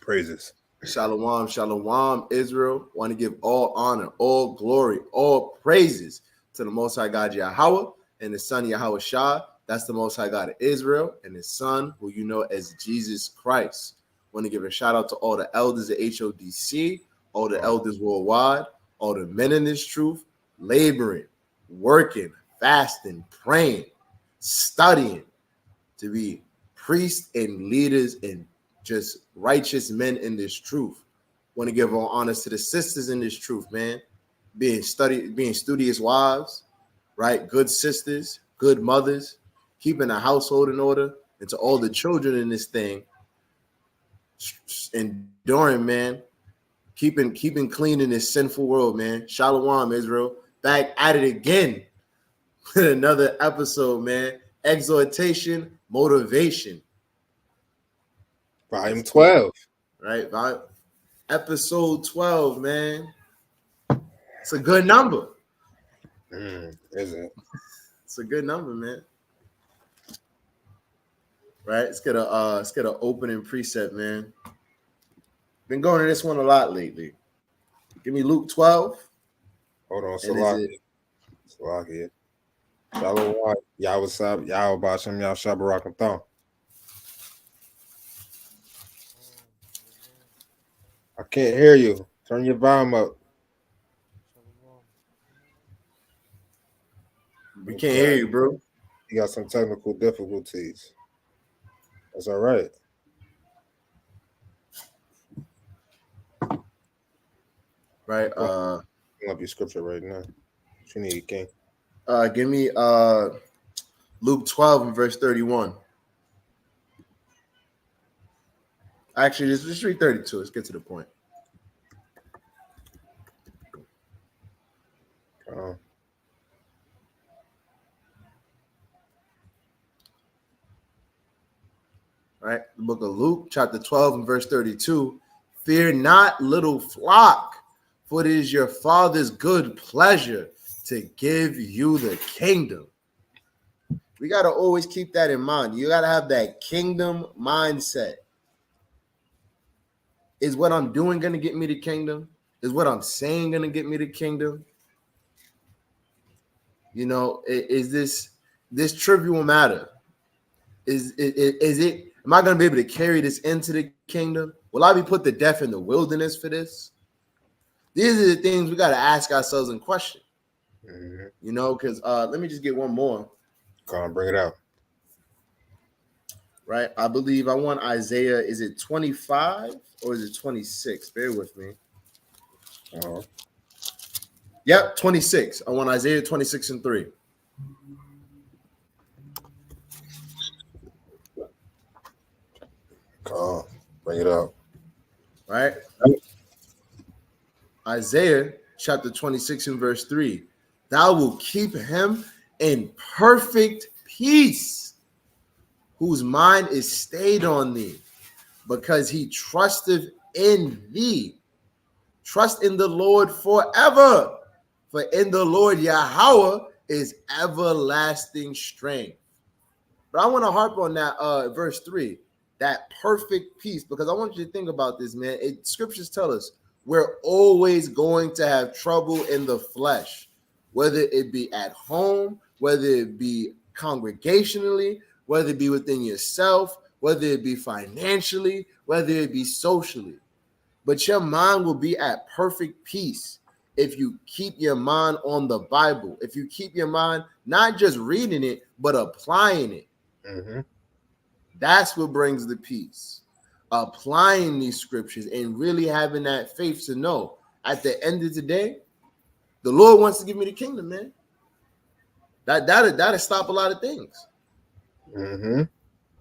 praises. Shalom, shalom, Israel. Want to give all honor, all glory, all praises to the Most High God Yahweh and His Son Yahweh Shah. That's the Most High God of Israel and His Son, who you know as Jesus Christ. Want to give a shout out to all the elders at HODC, all the elders worldwide, all the men in this truth, laboring, working, fasting, praying, studying to be priests and leaders and just righteous men in this truth. Want to give all honors to the sisters in this truth, man. Being studious wives, right? Good sisters, good mothers, keeping a household in order, and to all the children in this thing, enduring, man, keeping clean in this sinful world, man. Shalom, Israel. Back at it again with another episode, man. Exhortation, motivation. Volume 12. Right? Episode 12, man. It's a good number. Is it? It's a good number, man. Right? Let's get an opening precept, man. Been going to this one a lot lately. Give me Luke 12. Hold on, Salaki. Shalom, Yahweh Sab, Yahweh Bashem, Yahweh Shabarak and Thon. I can't hear you. Turn your volume up. We can't hear you, bro. You got some technical difficulties. That's all right. Right. I'll up your scripture right now. What you need, King? Give me Luke 12 and verse 31. Actually, just read 32. Let's get to the point. Right, the book of Luke, chapter 12 and verse 32. Fear not, little flock, for it is your Father's good pleasure to give you the kingdom. We got to always keep that in mind. You got to have that kingdom mindset. Is what I'm doing going to get me the kingdom? Is what I'm saying going to get me the kingdom? You know, is this trivial matter? Is it? Am I going to be able to carry this into the kingdom? Will I be put to death in the wilderness for this? These are the things we got to ask ourselves in question. Mm-hmm. You know, because let me just get one more. Come on, bring it out. Right, I believe I want Isaiah. Is it 25 or is it 26? Bear with me. Yep, 26. I want Isaiah 26 and 3. Come on, bring it out. Right, Isaiah chapter 26 and verse 3. Thou wilt keep him in perfect peace, whose mind is stayed on thee, because he trusteth in thee. Trust in the Lord forever, for in the Lord Yahweh is everlasting strength. But I want to harp on that verse 3, that perfect peace, because I want you to think about this, man. Scriptures tell us we're always going to have trouble in the flesh, whether it be at home, whether it be congregationally, whether it be within yourself, whether it be financially, whether it be socially. But your mind will be at perfect peace if you keep your mind on the Bible, if you keep your mind not just reading it, but applying it. Mm-hmm. That's what brings the peace. Applying these scriptures and really having that faith to know at the end of the day, the Lord wants to give me the kingdom, man. That'll stop a lot of things. Mm-hmm.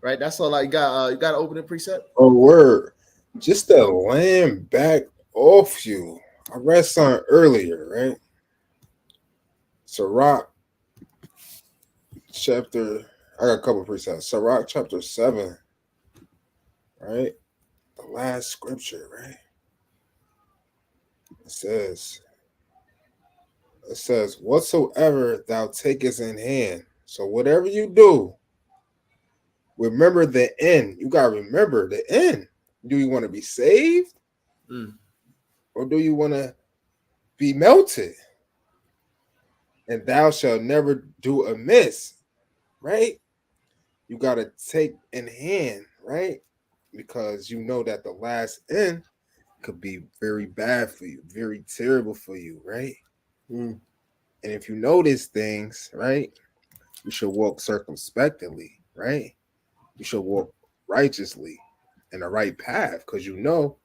Right, that's all I got. You got to open the precept. Oh, word! Just to land back off you. I read something earlier, right? Sirach chapter. I got a couple of precepts. Sirach chapter 7, right? The last scripture, right? It says, whatsoever thou takest in hand. So whatever you do, remember the end. You got to remember the end. Do you want to be saved? Mm. Or do you want to be melted? And thou shalt never do amiss, right? You got to take in hand, right? Because you know that the last end could be very bad for you, very terrible for you, right? Mm. And if you know these things, right, you should walk circumspectly, right? You should walk righteously in the right path because you know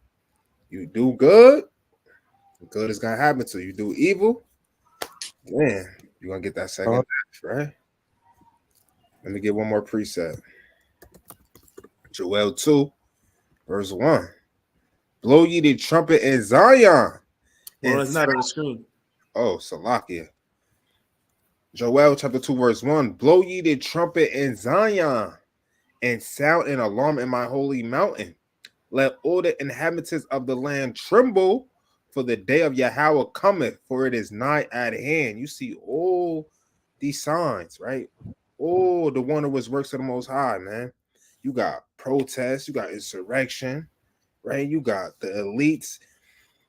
you do good, good is going to happen to you. You do evil, man, you're going to get that second death, right? Let me get one more precept. Joel 2, verse 1. Blow ye the trumpet in Zion. Well, it's not on the screen. Oh, Salakia. Joel chapter 2, verse 1. Blow ye the trumpet in Zion and sound an alarm in my holy mountain. Let all the inhabitants of the land tremble, for the day of Yahweh cometh, for it is nigh at hand. You see all these signs, right? All the wondrous works of the Most High, man. You got protests, you got insurrection, right? You got the elites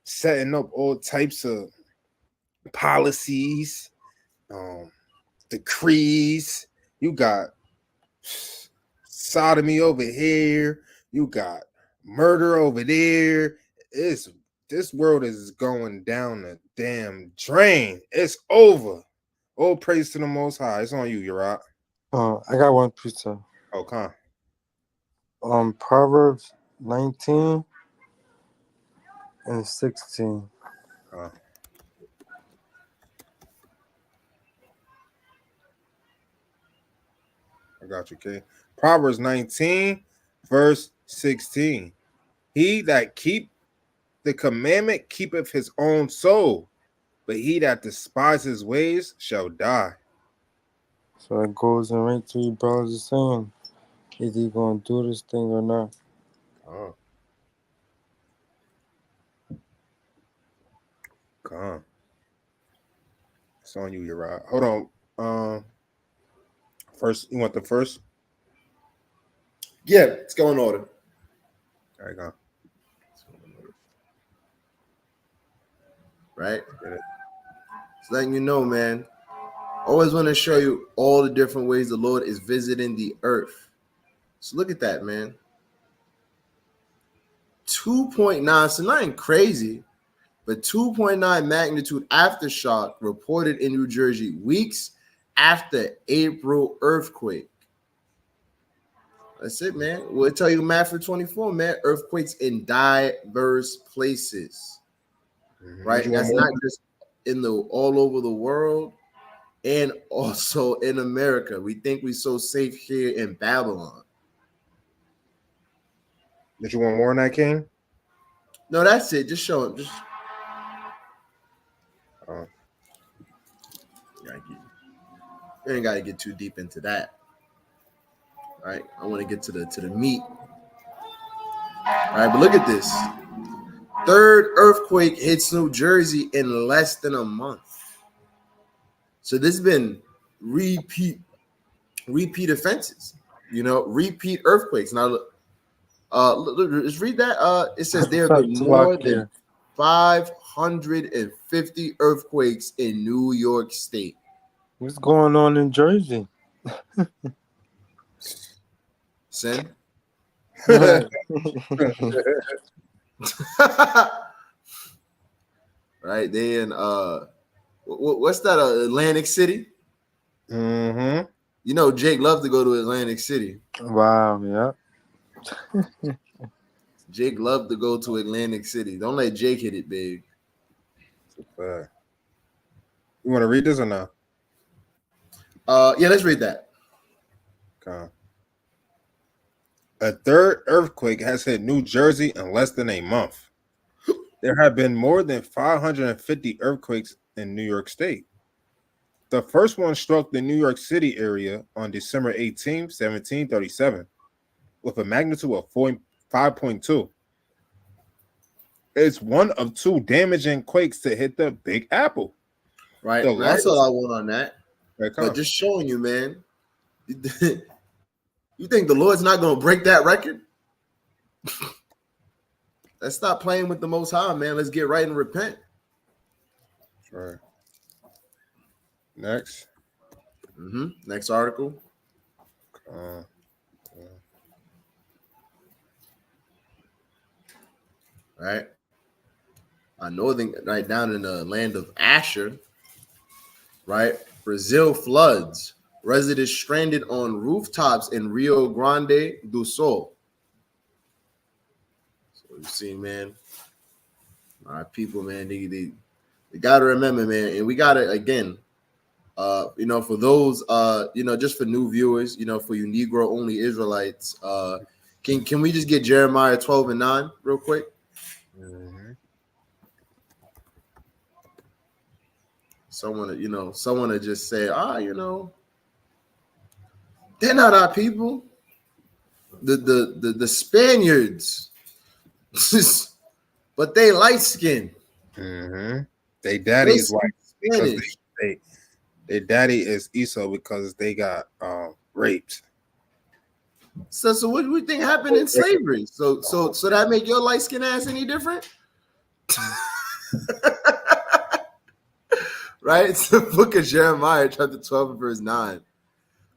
setting up all types of policies, decrees. You got sodomy over here. You got murder over there. This world is going down the damn drain. It's over. All praise to the Most High. It's on you, Uriah. I got one precept. Oh, come. Proverbs 19 and 16. I got you, okay. Proverbs 19, verse 16. He that keep the commandment keepeth his own soul, but he that despises ways shall die. So it goes in right to your brothers saying, is he going to do this thing or not? Come. It's on you, Uriah. Hold on. First, you want the first? Yeah, let's go in order. There you go. Right? It's letting you know, man. Always want to show you all the different ways the Lord is visiting the earth. So look at that, man. 2.9, so nothing crazy, but 2.9 magnitude aftershock reported in New Jersey weeks after April earthquake. That's it, man. We'll tell you Matthew 24, man. Earthquakes in diverse places. Mm-hmm. Right? That's not just in all over the world and also in America. We think we're so safe here in Babylon. Did you want more on that, King? No, that's it. Just show him. You ain't got to get too deep into that. Right? I want to get to the meat. All right, but look at this. Third earthquake hits New Jersey in less than a month. So this has been repeat offenses, repeat earthquakes. Now, let's read that. It says there have been more than 550 earthquakes in New York State. What's going on in Jersey? Sin. Right, they in what's that? Atlantic City. Mm-hmm. You know, Jake loved to go to Atlantic City. Wow, yeah. Jake loved to go to Atlantic City. Don't let Jake hit it big. You want to read this or no? Yeah, let's read that. Okay. A third earthquake has hit New Jersey in less than a month. There have been more than 550 earthquakes in New York State. The first one struck the New York City area on December 18, 1737, with a magnitude of 5.2. It's one of two damaging quakes to hit the Big Apple. Right. That's all I want on that. But just showing you, man. You think the Lord's not going to break that record? Let's stop playing with the Most High, man. Let's get right and repent. Sure. Next. Next article. Right. Northern, right down in the land of Asher, right? Brazil floods. Residents stranded on rooftops in Rio Grande do Sul. So you see, man, our people, man, they got to remember, man, and we got to, again, for those, just for new viewers, for you Negro-only Israelites, can we just get Jeremiah 12:9 real quick? Someone to just say, they're not our people. The Spaniards, but they light skinned. They daddy is white because their daddy is Esau because they got raped. So what do we think happened in slavery? So that make your light skin ass any different? Right? It's the book of Jeremiah, chapter 12, verse 9.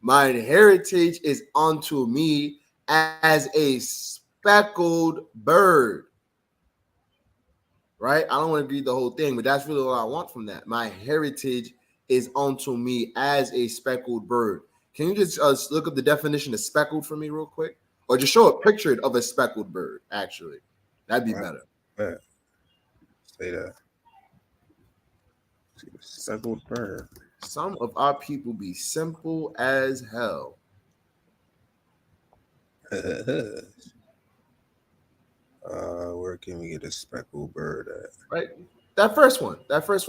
My heritage is unto me as a speckled bird. Right? I don't want to read the whole thing, but that's really what I want from that. My heritage is unto me as a speckled bird. Can you just look up the definition of speckled for me real quick? Or just show a picture of a speckled bird, actually. That'd be better. Yeah. Say that. Speckled bird. Some of our people be simple as hell. Where can we get a speckled bird at? Right? That first one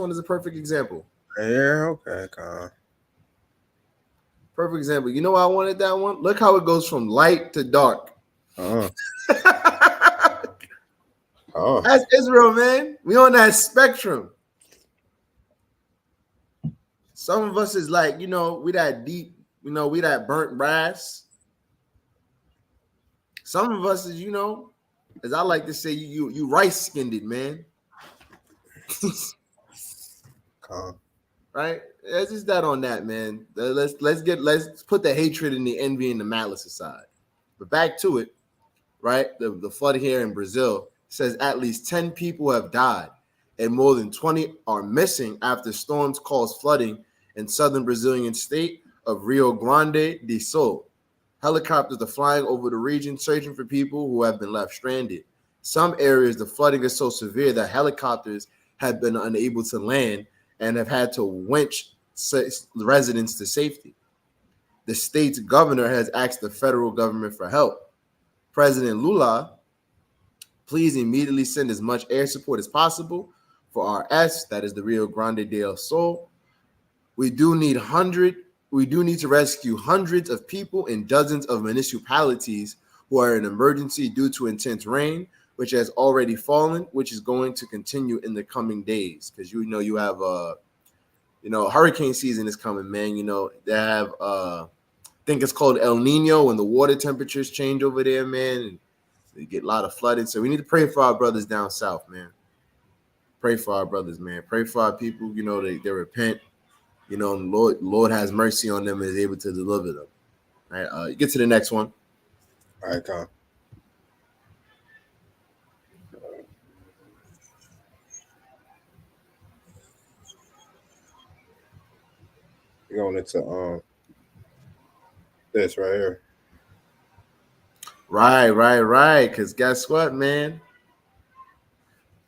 is a perfect example. Yeah, okay, calm. Perfect example. You know why I wanted that one? Look how it goes from light to dark. Oh. That's Israel, man. We on that spectrum. Some of us is like, we that deep, we that burnt brass. Some of us is, as I like to say, you rice-skinned, man. Right? It's just that on that, man. Let's put the hatred and the envy and the malice aside. But back to it, right? The flood here in Brazil says at least 10 people have died and more than 20 are missing after storms caused flooding in southern Brazilian state of Rio Grande do Sul. Helicopters are flying over the region searching for people who have been left stranded. Some areas, the flooding is so severe that helicopters have been unable to land and have had to winch residents to safety. The state's governor has asked the federal government for help. President Lula, please immediately send as much air support as possible for RS, that is the Rio Grande do Sul. We do need to rescue hundreds of people in dozens of municipalities who are in emergency due to intense rain, which has already fallen, which is going to continue in the coming days. Because you have hurricane season is coming, man. They have I think it's called El Nino when the water temperatures change over there, man, and they get a lot of flooding. So we need to pray for our brothers down south, man. Pray for our brothers, man. Pray for our people. They repent. Lord has mercy on them and is able to deliver them. All right, get to the next one. All right, come. We're going into this right here. Right. Because guess what, man?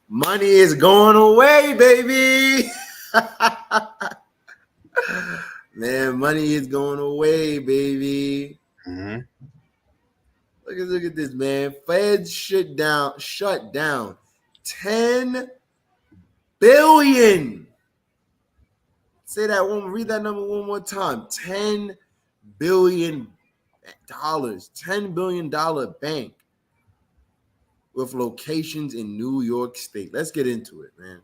Money is going away, baby. Man, money is going away, baby. Mm-hmm. Look at this, man. Feds shut down 10 billion. Say that one. Read that number one more time. $10 billion. $10 billion bank with locations in New York State. Let's get into it, man.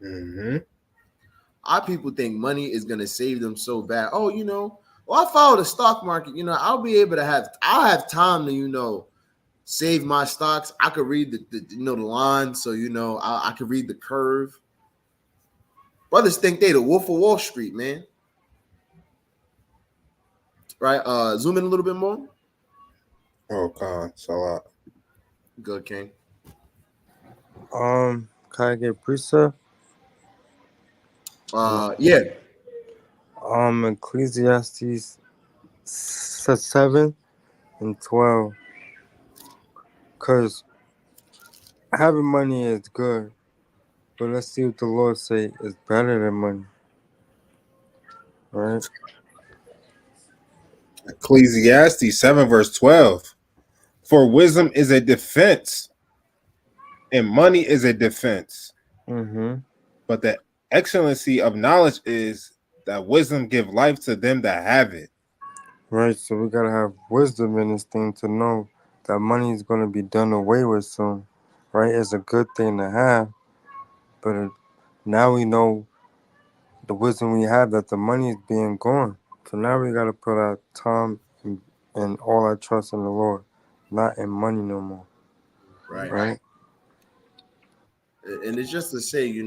Mm-hmm. Our people think money is gonna save them so bad. Oh, I follow the stock market. I'll be able to I'll have time to, save my stocks. I could read the line, so I could read the curve. Brothers think they the Wolf of Wall Street, man. Right? Zoom in a little bit more. Oh, God, Salat. Good, King. Can I get precept? Yeah. Ecclesiastes 7 and 12. Cause having money is good, but let's see what the Lord say is better than money. Right? Ecclesiastes 7 verse 12. For wisdom is a defense, and money is a defense. Mm-hmm. But the excellency of knowledge is that wisdom give life to them that have it. Right, so we gotta have wisdom in this thing to know that money is gonna be done away with soon. Right? It's a good thing to have, but now we know the wisdom we have that the money is being gone. So now we gotta put our time and all our trust in the Lord, not in money no more. Right. Right? And it's just to say, you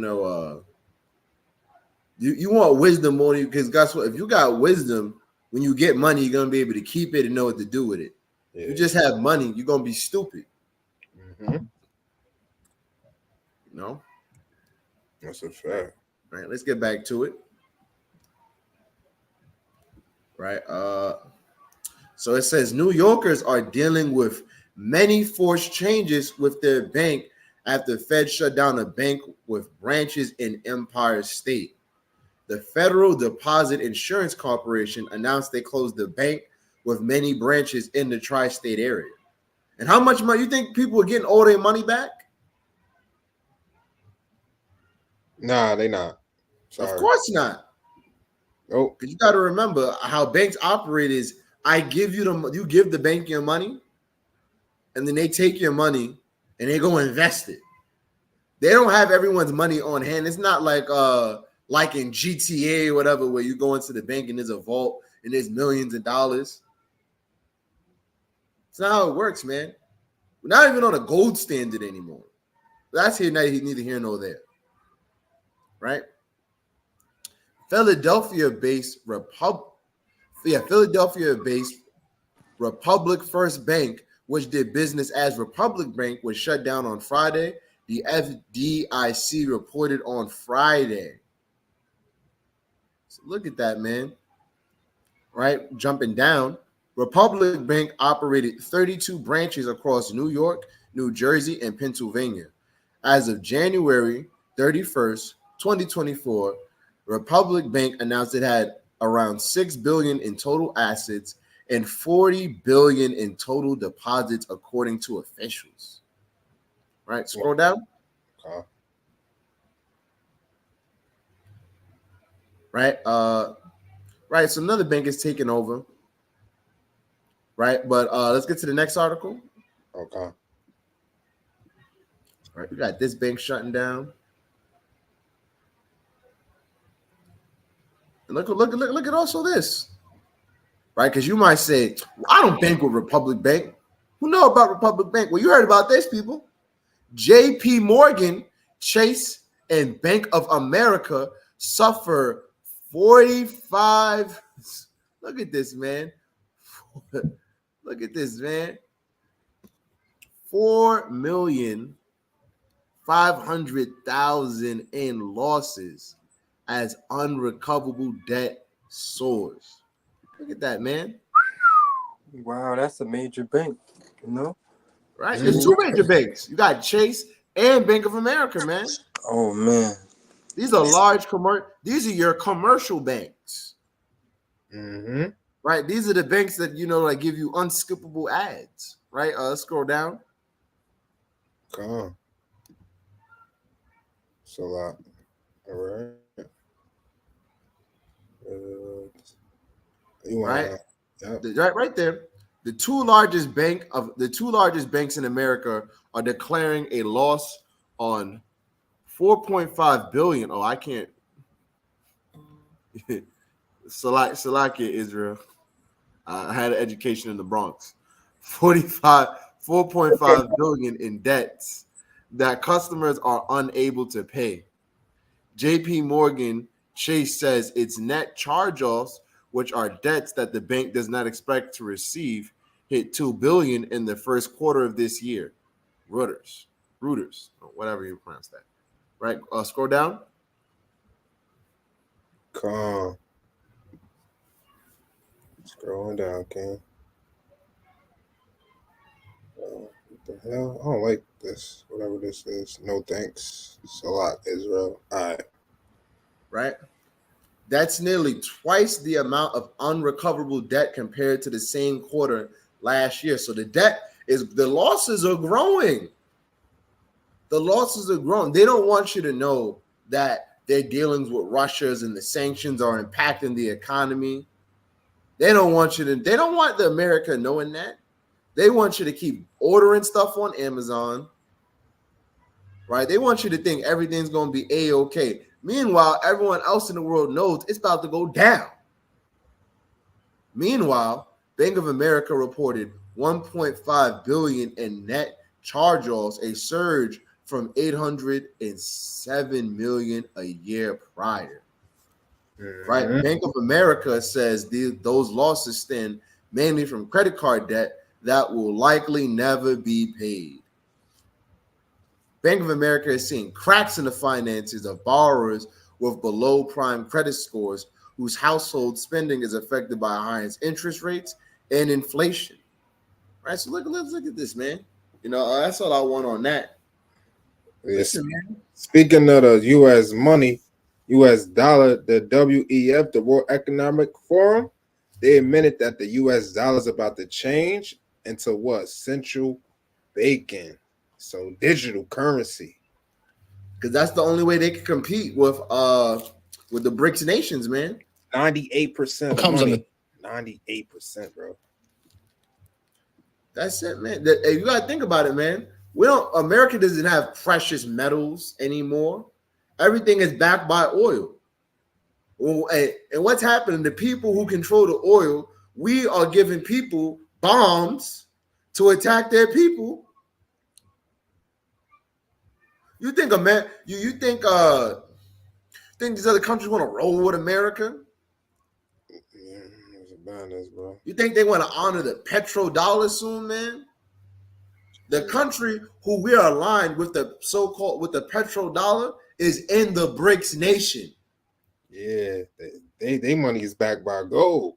want wisdom more because guess what? If you got wisdom, when you get money, you're gonna be able to keep it and know what to do with it. Yeah. If you just have money, you're gonna be stupid. Mm-hmm. That's a fact. Right. Let's get back to it. Right. So it says New Yorkers are dealing with many forced changes with their bank after the Fed shut down a bank with branches in Empire State. The Federal Deposit Insurance Corporation announced they closed the bank with many branches in the tri-state area. And how much money you think people are getting all their money back? Nah, they not. Sorry. Of course not. Oh, Because you got to remember how banks operate is I give you give the bank your money, and then they take your money and they go invest it. They don't have everyone's money on hand. It's not like in GTA or whatever, where you go into the bank and there's a vault and there's millions of dollars. It's not how it works, man. We're not even on a gold standard anymore. That's neither here nor there. Right? Philadelphia-based Republic First Bank, which did business as Republic Bank, was shut down on Friday. The FDIC reported on Friday. So look at that, man. Right? Jumping down. Republic Bank operated 32 branches across New York, New Jersey, and Pennsylvania. As of January 31st, 2024, Republic Bank announced it had around $6 billion in total assets and $40 billion in total deposits, according to officials. Right, scroll down. Right, right. So another bank is taking over. Right, but let's get to the next article. Okay. All right, we got this bank shutting down. And look at also this. Right, because you might say, I don't bank with Republic Bank. Who know about Republic Bank? Well, you heard about this, people. J.P. Morgan, Chase, and Bank of America suffer 45. Look at this, man. Look at this, man. 4,500,000 in losses as unrecoverable debt soars. Look at that, man. Wow, that's a major bank, Right? There's two major banks. You got Chase and Bank of America, man. Oh, man. These are large these are your commercial banks. Mm-hmm. Right? These are the banks that, like give you unskippable ads. Right? Scroll down. Come on. It's a lot. All right. Right? Yep. Right there. The two largest banks in America are declaring a loss on 4.5 billion. Oh, I can't. Salakia, Israel. I had an education in the Bronx. 45 4.5 billion in debts that customers are unable to pay. JP Morgan Chase says its net charge-offs, which are debts that the bank does not expect to receive, hit 2 billion in the first quarter of this year. Reuters, whatever you pronounce that. Right? Scroll down. Calm. Scrolling down, King. What the hell? I don't like this. Whatever this is. No thanks. It's a lot, Israel. All right. Right? That's nearly twice the amount of unrecoverable debt compared to the same quarter last year. So the losses are growing. The losses are growing. They don't want you to know that their dealings with Russia and the sanctions are impacting the economy. They don't want the America knowing that. They want you to keep ordering stuff on Amazon, right? They want you to think everything's going to be A-okay. Meanwhile, everyone else in the world knows it's about to go down. Meanwhile, Bank of America reported 1.5 billion in net charge-offs, a surge from 807 million a year prior. Right? Bank of America says those losses stem mainly from credit card debt that will likely never be paid. Bank of America is seeing cracks in the finances of borrowers with below prime credit scores whose household spending is affected by higher interest rates and inflation. Right? So let's look at this, man. That's all I want on that. Yes. Listen, man. Speaking of the U.S. money, U.S. dollar, the WEF, the World Economic Forum, they admitted that the U.S. dollar is about to change into what? Central banking. So digital currency. Because that's the only way they can compete with the BRICS nations, man. 98% of money. 98%, bro. That's it, man. You gotta think about it, man. America doesn't have precious metals anymore. Everything is backed by oil. And what's happening? The people who control the oil, we are giving people bombs to attack their people. You think you think these other countries want to roll with America? Bro. You think they want to honor the petrodollar soon, man? The country who we are aligned with the petrodollar is in the BRICS nation. Yeah, they money is backed by gold.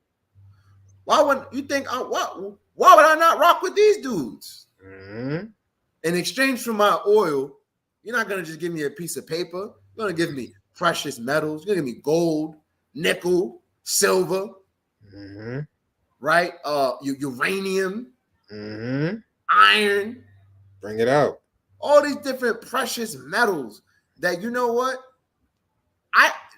Why would you think? Why would I not rock with these dudes? Mm-hmm. In exchange for my oil, you're not gonna just give me a piece of paper. You're gonna give me precious metals. You're gonna give me gold, nickel, silver, right? Uranium, iron. Bring it out. All these different precious metals that, you know what?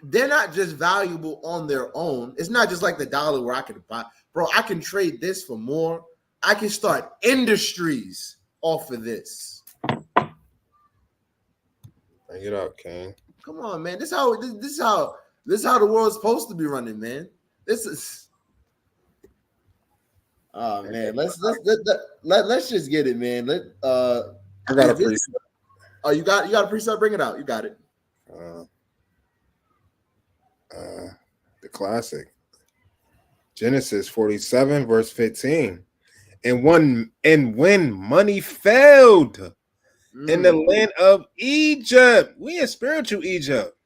They're not just valuable on their own. It's not just like the dollar where I can buy, bro. I can trade this for more. I can start industries off of this. Bring it out, King. Come on, man. This is how the world's supposed to be running, man. This is. Oh man, let's just get it, man. I got a preset. Oh, you got a preset? Bring it out. You got it. The classic Genesis 47 verse 15. And when money failed in the land of Egypt, we in spiritual Egypt,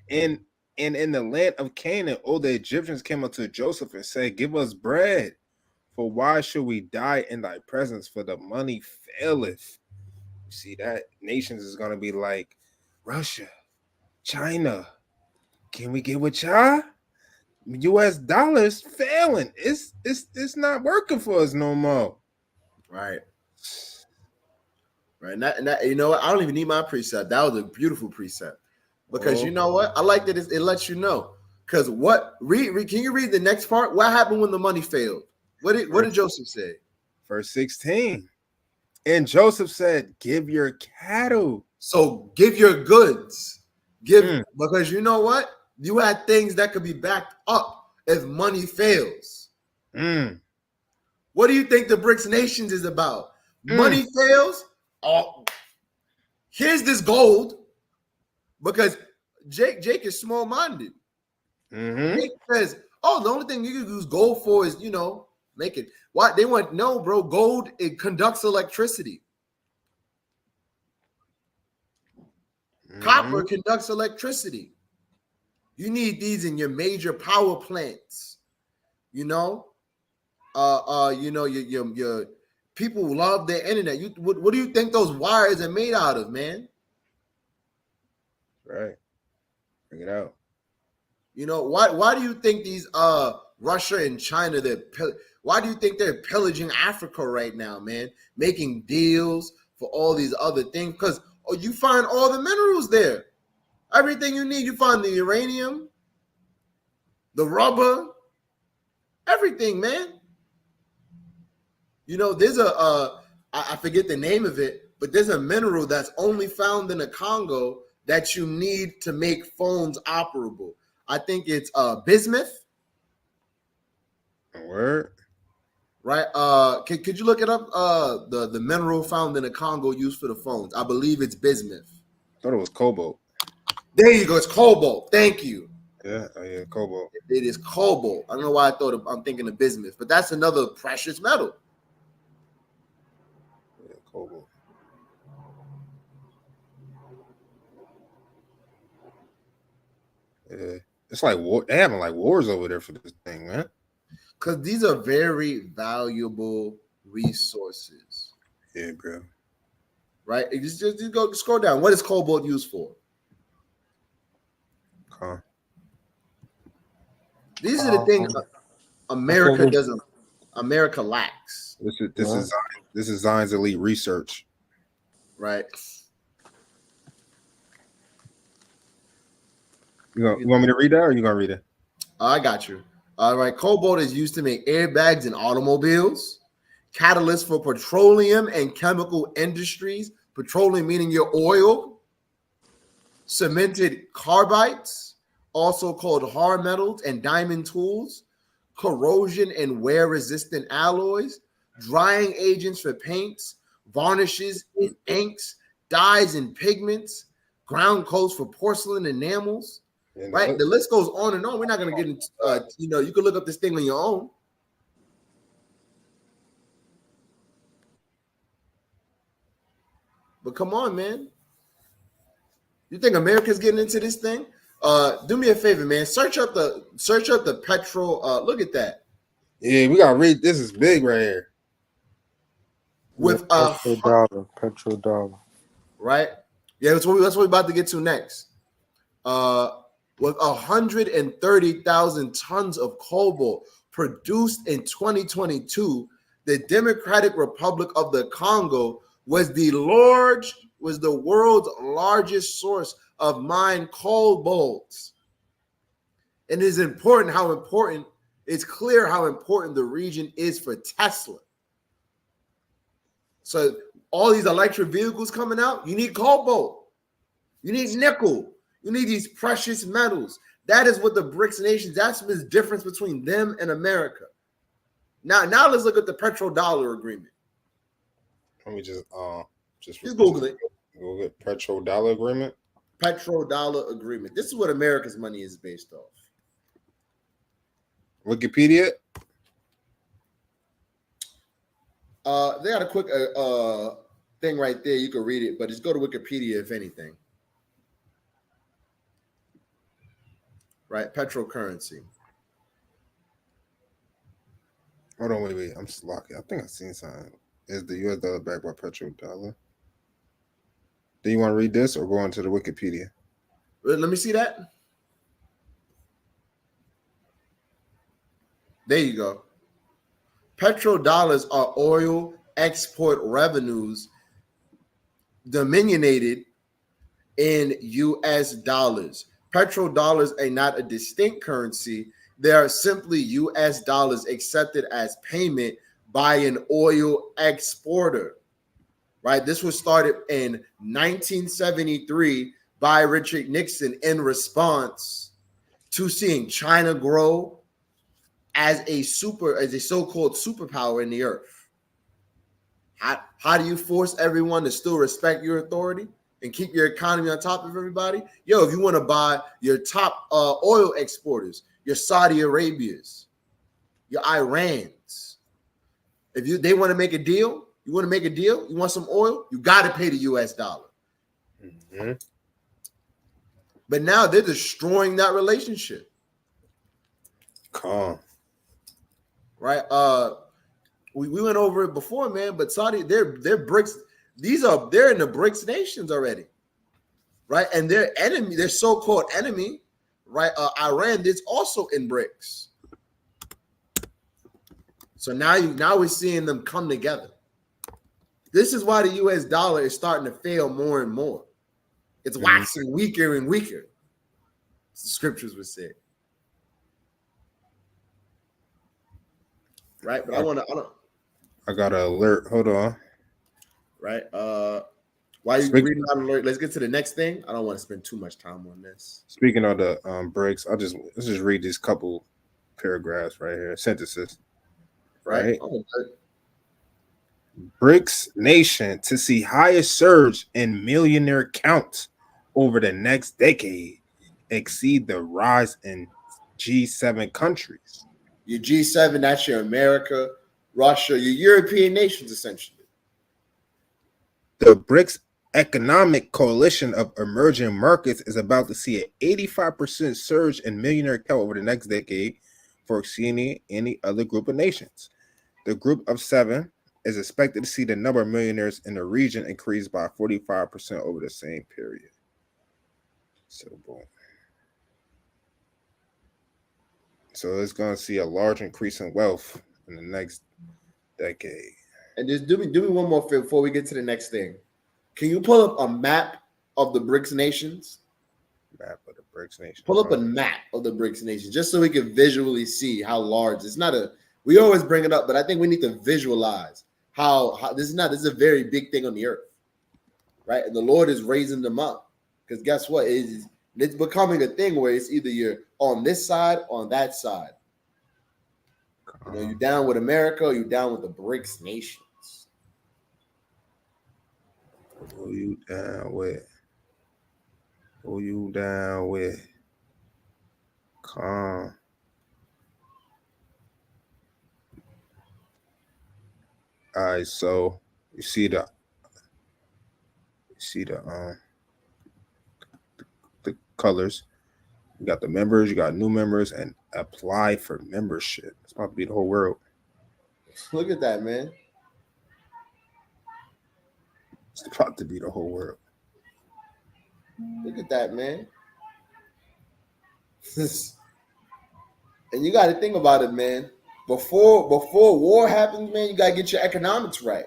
and in the land of Canaan, all the Egyptians came unto Joseph and said, "Give us bread, for why should we die in thy presence? For the money faileth." You see that nations is gonna be like Russia, China. Can we get with y'all? U.S. dollars failing. It's not working for us no more. Right. And that, you know what? I don't even need my preset. That was a beautiful preset. Because you know what? I like that it lets you know. Because can you read the next part? What happened when the money failed? What did Joseph say? Verse 16. And Joseph said, "Give your cattle." So give your goods. Because you know what? You had things that could be backed up if money fails. What What do you think the BRICS nations is about? Money fails. Oh, here's this gold, because Jake is small-minded. Jake says, "Oh, the only thing you can use gold for is, make it." Why they want no, bro? Gold, it conducts electricity. Copper conducts electricity. You need these in your major power plants. Your people love their internet. What do you think those wires are made out of, man? Right. Bring it out. Why do you think these Russia and China, why do you think they're pillaging Africa right now, man? Making deals for all these other things, because you find all the minerals there. Everything you need. You find the uranium, the rubber, everything, man. There's I forget the name of it, but there's a mineral that's only found in the Congo that you need to make phones operable. I think it's bismuth. Word. Right. Could you look it up? The mineral found in the Congo used for the phones. I believe it's bismuth. I thought it was cobalt. There you go. It's cobalt. Thank you. Yeah, cobalt. It is cobalt. I don't know why I'm thinking of bismuth, but that's another precious metal. Yeah, cobalt. Yeah, it's like war. They having like wars over there for this thing, man. Because these are very valuable resources. Yeah, bro. Right? Just go scroll down. What is cobalt used for? Huh. These are the things America doesn't. America lacks. This is Zion's elite research. Right. You want me to read that, or you gonna read it? I got you. All right. Cobalt is used to make airbags in automobiles, catalysts for petroleum and chemical industries. Petroleum meaning your oil, cemented carbides, also called hard metals, and diamond tools, corrosion and wear-resistant alloys, drying agents for paints, varnishes and inks, dyes and pigments, ground coats for porcelain enamels. Right, the list goes on and on. We're not going to get into, you can look up this thing on your own. But come on, man. You think America's getting into this thing? Do me a favor, man. Search up the petrol. Look at that. Yeah, we gotta read. This is big right here. With petrodollar. Right? Yeah, that's what we're about to get to next. With 130,000 tons of cobalt produced in 2022, the Democratic Republic of the Congo was the world's largest source of mined cobalt. And it's clear how important the region is for Tesla. So all these electric vehicles coming out, you need cobalt, you need nickel. You need these precious metals. That is what the BRICS nations, that's the difference between them and America. Now let's look at the petrodollar agreement. Let me just Google it. Google it. Petrodollar agreement. Petrodollar agreement. This is what America's money is based off. Wikipedia. They got a quick thing right there. You can read it, but just go to Wikipedia if anything. Right, petrocurrency. Hold on, wait. I'm slacking. I think I've seen something. Is the US dollar backed by petrodollar? Do you want to read this or go on to the Wikipedia? Let me see that. There you go. Petrodollars are oil export revenues denominated in US dollars. Petrodollars are not a distinct currency. They are simply US dollars accepted as payment by an oil exporter. Right? This was started in 1973 by Richard Nixon in response to seeing China grow as a so-called superpower in the earth. How do you force everyone to still respect your authority and keep your economy on top of everybody? Yo, if you want to buy your top oil exporters, your Saudi Arabias, your Irans, if they want to make a deal, you want to make a deal, you want some oil, you got to pay the US dollar. Mm-hmm. But now they're destroying that relationship. Calm. Right? We went over it before, man, but Saudi, they're BRICS, they're in the BRICS nations already. Right? And their enemy, their so-called enemy, right? Iran is also in BRICS. So now we're seeing them come together. This is why the US dollar is starting to fail more and more. It's waxing weaker and weaker, as the scriptures would say. Right? But I got an alert. Hold on. Right? While you reading that alert, let's get to the next thing. I don't want to spend too much time on this. Speaking of the BRICS, let's just read these couple paragraphs right here, sentences. Right? Oh, BRICS nation to see highest surge in millionaire count over the next decade exceed the rise in G7 countries. Your G7, that's your America, Russia, your European nations, essentially. The BRICS economic coalition of emerging markets is about to see an 85% surge in millionaire count over the next decade for exceeding any other group of nations. The group of 7 is expected to see the number of millionaires in the region increase by 45% over the same period. So, boom. So it's going to see a large increase in wealth in the next decade. And just do me one more thing before we get to the next thing. Can you pull up a map of the BRICS nations? Map of the BRICS nations. Pull up a map of the BRICS nations just so we can visually see how large. It's not we always bring it up, but I think we need to visualize how this is a very big thing on the earth, right? And the Lord is raising them up because guess what? It's becoming a thing where it's either you're on this side or on that side. You know, you're down with America or you're down with the BRICS nations. Who you down with? Who you down with? Calm. All right, so you see the colors. You got the members, you got new members, and apply for membership. It's about to be the whole world. Look at that, man. It's about to be the whole world. Look at that, man. And you got to think about it, man. Before war happens, man, you got to get your economics right.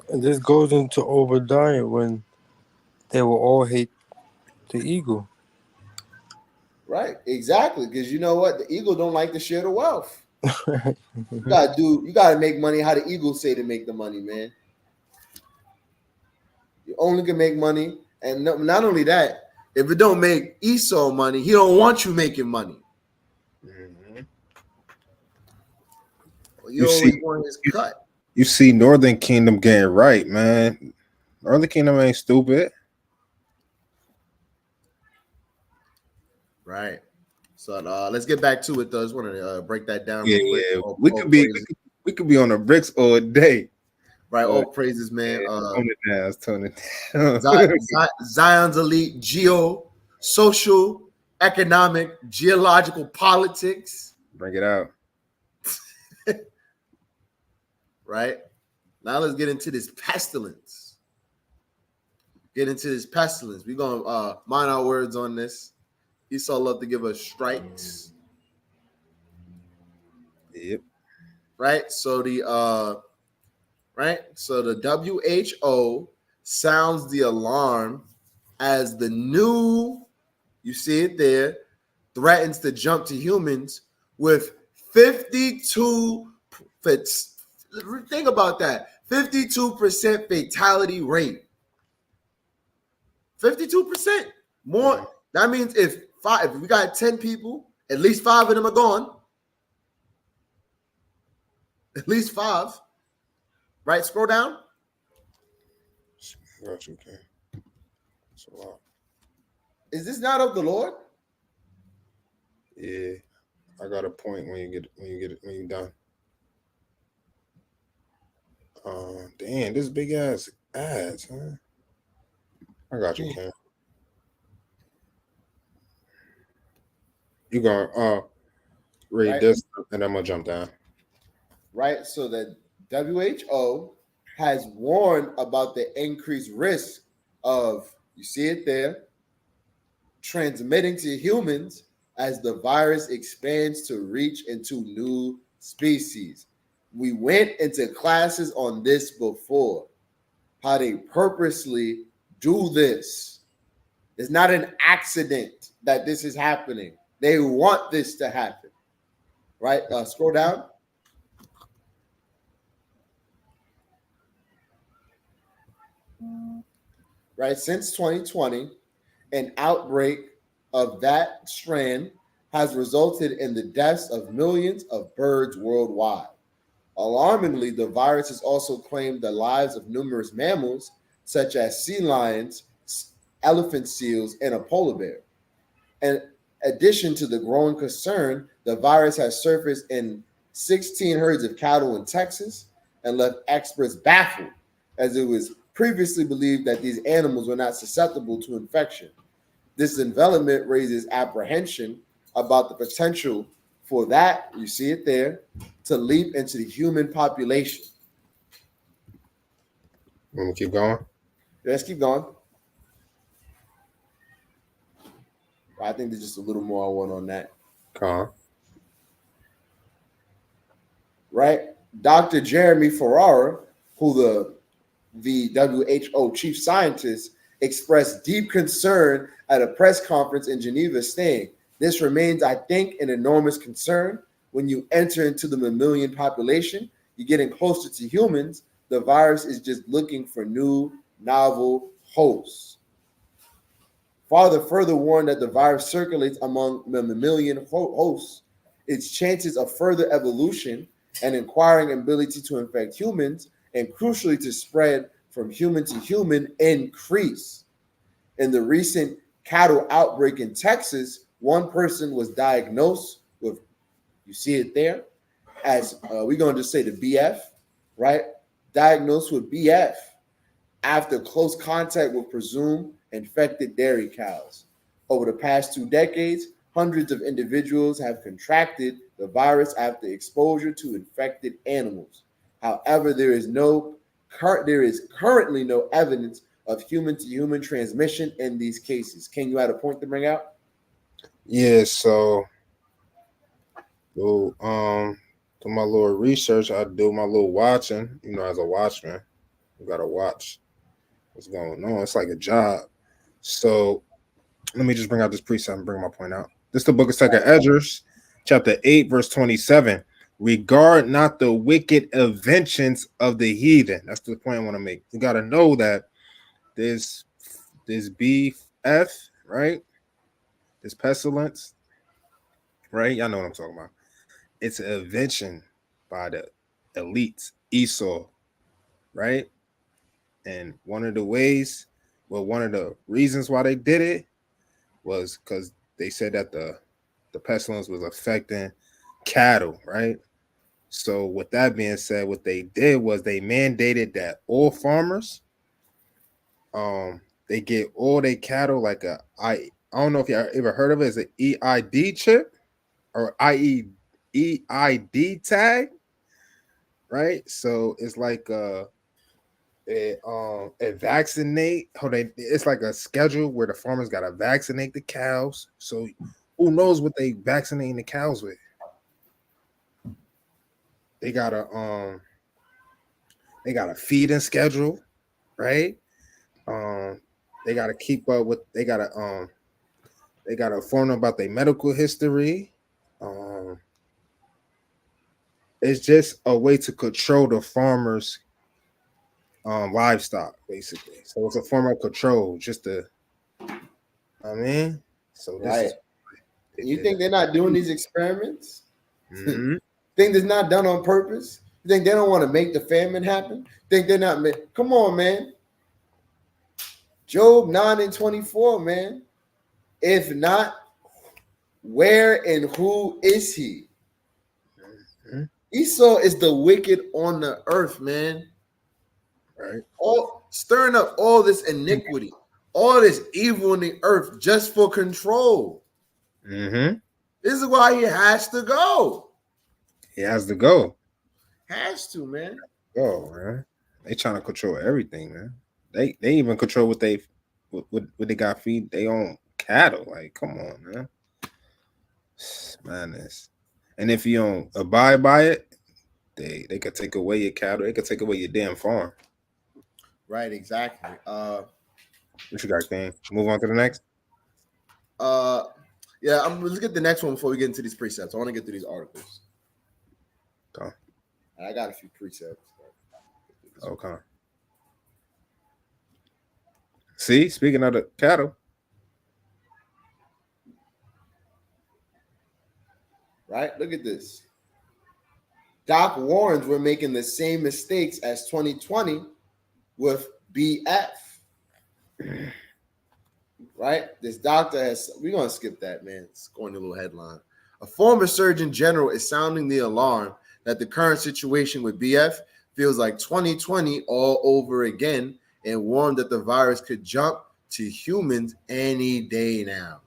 And this goes into Obadiah when they will all hate the eagle. Right, exactly. Because you know what? The eagle don't like to share the wealth. You gotta make money how the eagles say to make the money, man. You only can make money, and not only that, if it don't make Esau money, he don't want you making money. Mm-hmm. You always want his cut. You see Northern Kingdom getting right, man. Northern Kingdom ain't stupid. Right. So let's get back to it though. I just want to break that down. Yeah. We could be on the BRICS all day. Right. All praises, man. Tone it down. Zion's elite geo, social, economic, geological politics. Bring it out. Right. Now let's get into this pestilence. We're going to mind our words on this. Esau love to give us strikes. Yep. Right. So the WHO sounds the alarm as the new, you see it there, threatens to jump to humans with 52. Think about that. 52% fatality rate. 52% more. That means if we got 10 people At least 5 of them are gone. At least 5. Right? Scroll down. Got you, okay. That's a lot. Is this not of the Lord? Yeah, I got a point when you're done. Damn, this big ass ads, huh? I got you, Ken. You gonna read Right. this, and I'm gonna jump down. Right? So the WHO has warned about the increased risk of, you see it there, transmitting to humans as the virus expands to reach into new species. We went into classes on this before, how they purposely do this. It's not an accident that this is happening. They want this to happen. Right? Scroll down. Right? Since 2020, an outbreak of that strand has resulted in the deaths of millions of birds worldwide. Alarmingly, the virus has also claimed the lives of numerous mammals, such as sea lions, elephant seals, and a polar bear. In addition to the growing concern, the virus has surfaced in 16 herds of cattle in Texas and left experts baffled, as it was previously believed that these animals were not susceptible to infection. This development raises apprehension about the potential for that, you see it there, to leap into the human population. Want me to keep going? Let's keep going. I think there's just a little more I want on that. Right? Dr. Jeremy Ferrara, who the WHO chief scientist, expressed deep concern at a press conference in Geneva, saying, "This remains, I think, an enormous concern. When you enter into the mammalian population, you're getting closer to humans. The virus is just looking for new, novel hosts." Father further warned that the virus circulates among the mammalian hosts. Its chances of further evolution and acquiring ability to infect humans, and crucially to spread from human to human, increase. In the recent cattle outbreak in Texas, one person was diagnosed with, you see it there, as we're going to just say the BF, right? Diagnosed with BF after close contact with presumed infected dairy cows. Over the past 2 decades, hundreds of individuals have contracted the virus after exposure to infected animals. However, there is currently no evidence of human-to-human transmission in these cases. Can you add a point to bring out? Yeah, so do my little research, I do my little watching, as a watchman. You gotta watch what's going on. It's like a job. So let me just bring out this precept and bring my point out. This is the book of 2nd Esdras, chapter 8, verse 27. Regard not the wicked inventions of the heathen. That's the point I want to make. You got to know that this BF, right? This pestilence, right? Y'all know what I'm talking about. It's an invention by the elites, Esau, right? And one of the reasons why they did it was because they said that the pestilence was affecting cattle, right? So with that being said, what they did was they mandated that all farmers, they get all their cattle like I don't know if you ever heard of it, as an EID chip or EID tag, right? So it's like it vaccinate. It's like a schedule where the farmers gotta vaccinate the cows. So who knows what they vaccinating the cows with? They got a feeding schedule, right? They gotta keep up with. They gotta inform them about their medical history. It's just a way to control the farmers' livestock, basically. So it's a form of control, just to. So this Right. is You think they're not doing these experiments? Mhm. Think it's not done on purpose? You think they don't want to make the famine happen? Think they're not? Come on, man. Job 9:24, man. If not, where and who is he? Mhm. Esau is the wicked on the earth, man. Right. All stirring up all this iniquity, all this evil in the earth just for control. Mm-hmm. This is why he has to go. He has to go. Has to, man. Go, man. They trying to control everything, man. They even control what they got feed they own cattle. Like, come on, man. Madness. And if you don't abide by it, they could take away your cattle. They could take away your damn farm. Right, exactly. What you got, King? Move on to the next. Yeah, let's get the next one before we get into these precepts. I want to get through these articles. Okay. I got a few precepts. Okay. See, speaking of the cattle, Right? Look at this. Doc warns we're making the same mistakes as 2020 with BF. Right? This doctor has, we're going to skip that, man. It's going to a little headline. A former surgeon general is sounding the alarm that the current situation with BF feels like 2020 all over again and warned that the virus could jump to humans any day now.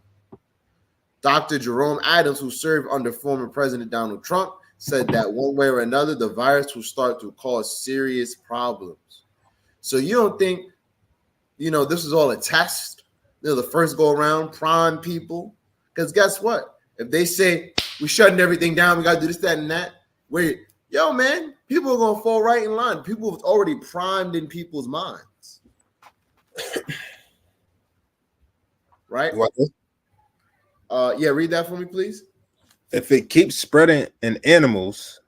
Dr. Jerome Adams, who served under former President Donald Trump, said that one way or another, the virus will start to cause serious problems. So you don't think, this is all a test? The first go around, prime people? Because guess what? If they say, we're shutting everything down, we got to do this, that, and that, wait, yo, man, people are going to fall right in line. People have already primed in people's minds. Right? what? Yeah, read that for me, please. If it keeps spreading in animals,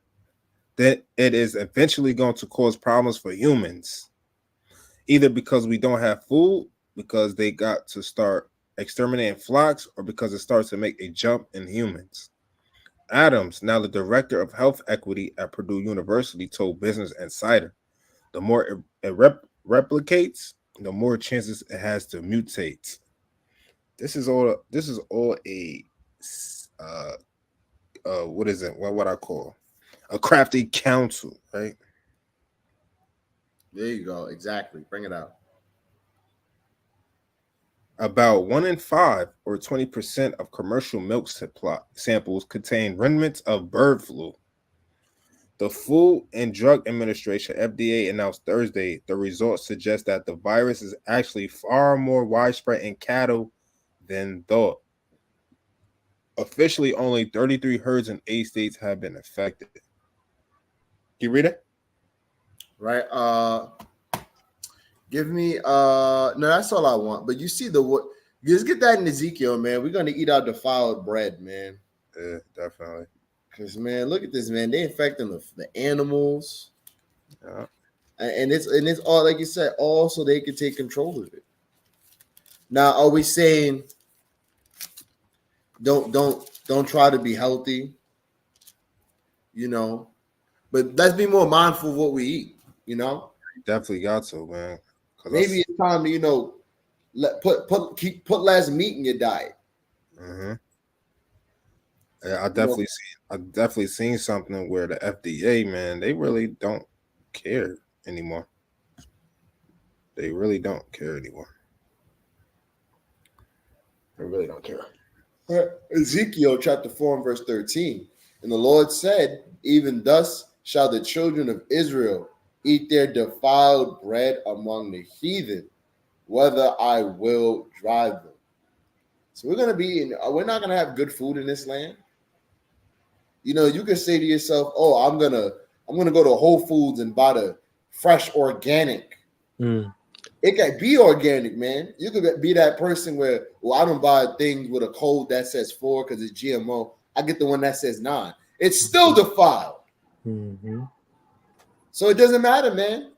then it is eventually going to cause problems for humans. Either because we don't have food, because they got to start exterminating flocks, or because it starts to make a jump in humans. Adams, now the director of health equity at Purdue University, told Business Insider, the more it replicates, the more chances it has to mutate. This is all a what is it? What I call a crafty counsel, right? There you go. Exactly. Bring it out. About 1 in 5, or 20% of commercial milk supply samples contain remnants of bird flu. The Food and Drug Administration (FDA) announced Thursday the results suggest that the virus is actually far more widespread in cattle than thought. Officially, only 33 herds in 8 states have been affected. You read it? Right. Give me no, that's all I want. But you see what? Just get that in Ezekiel, man. We're gonna eat our defiled bread, man. Yeah, definitely. Because man, look at this, man. They infecting the animals. Yeah. And it's all, like you said, all so they can take control of it. Now, are we saying don't try to be healthy? But let's be more mindful of what we eat, Definitely got to, man. Maybe it's time to, put less meat in your diet. Mm-hmm. Yeah, I definitely seen something where the FDA, man, they really don't care anymore. They really don't care anymore. They really don't care. Ezekiel chapter 4 and verse 13. And the Lord said, even thus shall the children of Israel eat their defiled bread among the heathen, whether I will drive them. So we're not gonna have good food in this land. You can say to yourself, oh, I'm gonna go to Whole Foods and buy the fresh organic. It can be organic, man. You could be that person where, well, I don't buy things with a code that says 4 because it's GMO. I get the one that says 9. It's still defiled. Mm-hmm. So it doesn't matter, man.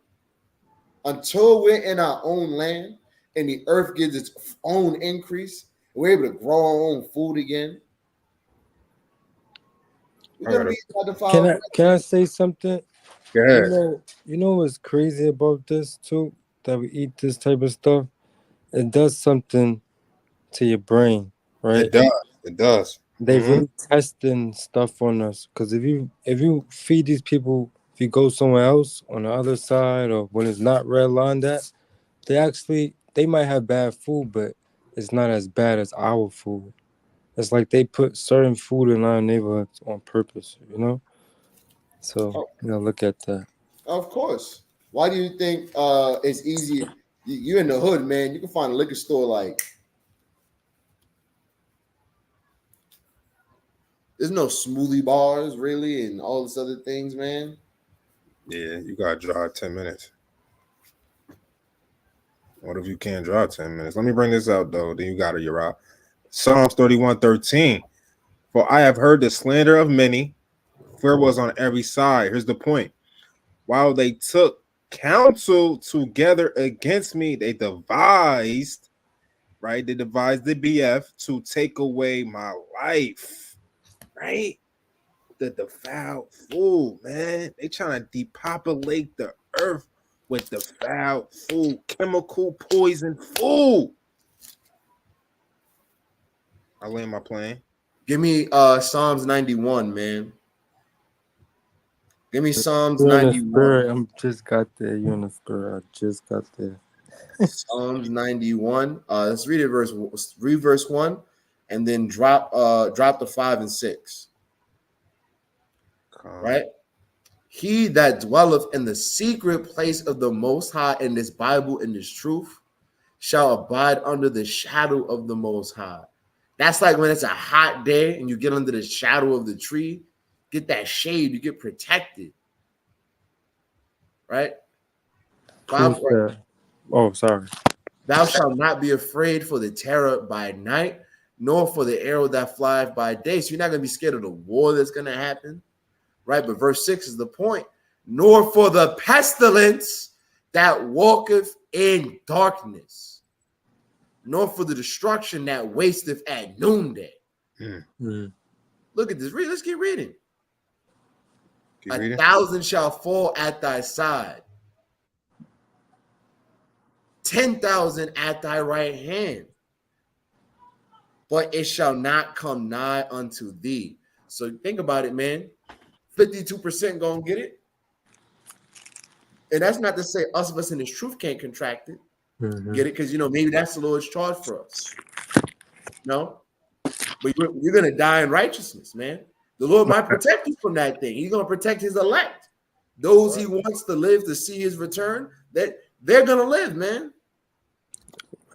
Until we're in our own land and the earth gives its own increase, and we're able to grow our own food again, We're gonna be inside the Can fire. I say something? Go ahead. You know what's crazy about this too? That we eat this type of stuff, it does something to your brain, right? It does. It does. They really testing stuff on us. Cause if you feed these people, if you go somewhere else on the other side or when it's not red line that, they might have bad food, but it's not as bad as our food. It's like they put certain food in our neighborhoods on purpose, you know? So look at that. Of course. Why do you think it's easy? You're in the hood, man. You can find a liquor store like there's no smoothie bars really, and all this other things, man. Yeah, you gotta drive 10 minutes. What if you can't drive 10 minutes? Let me bring this out though. Then you got it, you're out. Psalms 31:13. For I have heard the slander of many, fear was on every side. Here's the point. While they took counsel together against me, they devised, right? They devised the BF to take away my life, right? The defiled food, man. They trying to depopulate the earth with defiled food, chemical poison food. I land my plane. Give me Psalms 91, man. Give me Psalms You're in the 91. spirit. I'm just got there. You're in the spirit. I just got there. Psalms 91. Let's read verse 1 and then drop the 5 and 6. Right? He that dwelleth in the secret place of the Most High, in this Bible, in this truth, shall abide under the shadow of the Most High. That's like when it's a hot day and you get under the shadow of the tree, get that shade, you get protected. Right? Oh, sorry. Thou shalt not be afraid for the terror by night, nor for the arrow that flieth by day. So you're not going to be scared of the war that's going to happen. Right? But verse 6 is the point. Nor for the pestilence that walketh in darkness, nor for the destruction that wasteth at noonday. Look at this. Let's keep reading. Keep reading. 1,000 shall fall at thy side, 10,000 at thy right hand, but it shall not come nigh unto thee. So think about it, man. 52% gonna get it. And that's not to say us in this truth can't contract it. Get it? Because maybe that's the Lord's charge for us. No, but you're gonna die in righteousness, man. The Lord might protect you from that thing. He's gonna protect his elect. Those he wants to live to see his return, that they're gonna live, man.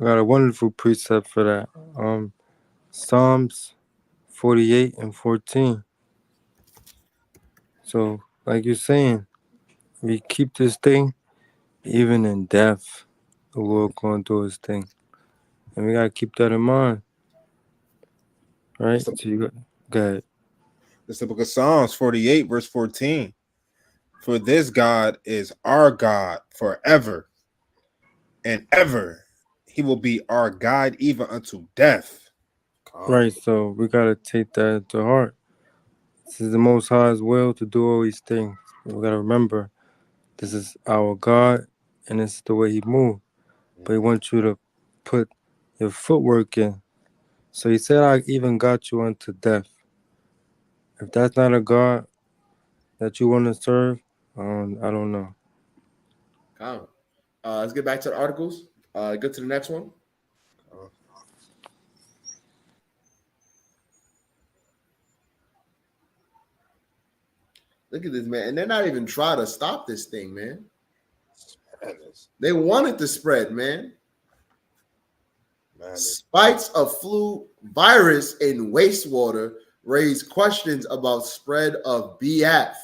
I got a wonderful precept for that. Psalms 48 and 14. So, like you're saying, we keep this thing, even in death, the Lord going to do his thing. And we got to keep that in mind. Right? So you go ahead. It's the book of Psalms 48, verse 14. For this God is our God forever and ever. He will be our guide even unto death. Right, so we got to take that to heart. This is the Most High's will to do all these things. We got to remember, this is our God, and this is the way he moves. But he wants you to put your footwork in. So he said, I even got you unto death. If that's not a God that you want to serve, I don't know. Let's get back to the articles. Go to the next one. Look at this, man. And they're not even trying to stop this thing, man. They want it to spread, man. Spikes of flu virus in wastewater raise questions about spread of BF.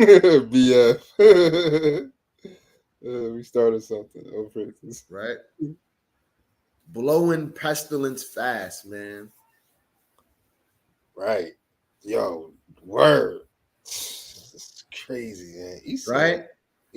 BF. We started something. Oh, praises. Right? Blowing pestilence fast, man. Right. Yo, word. It's crazy, man. Right?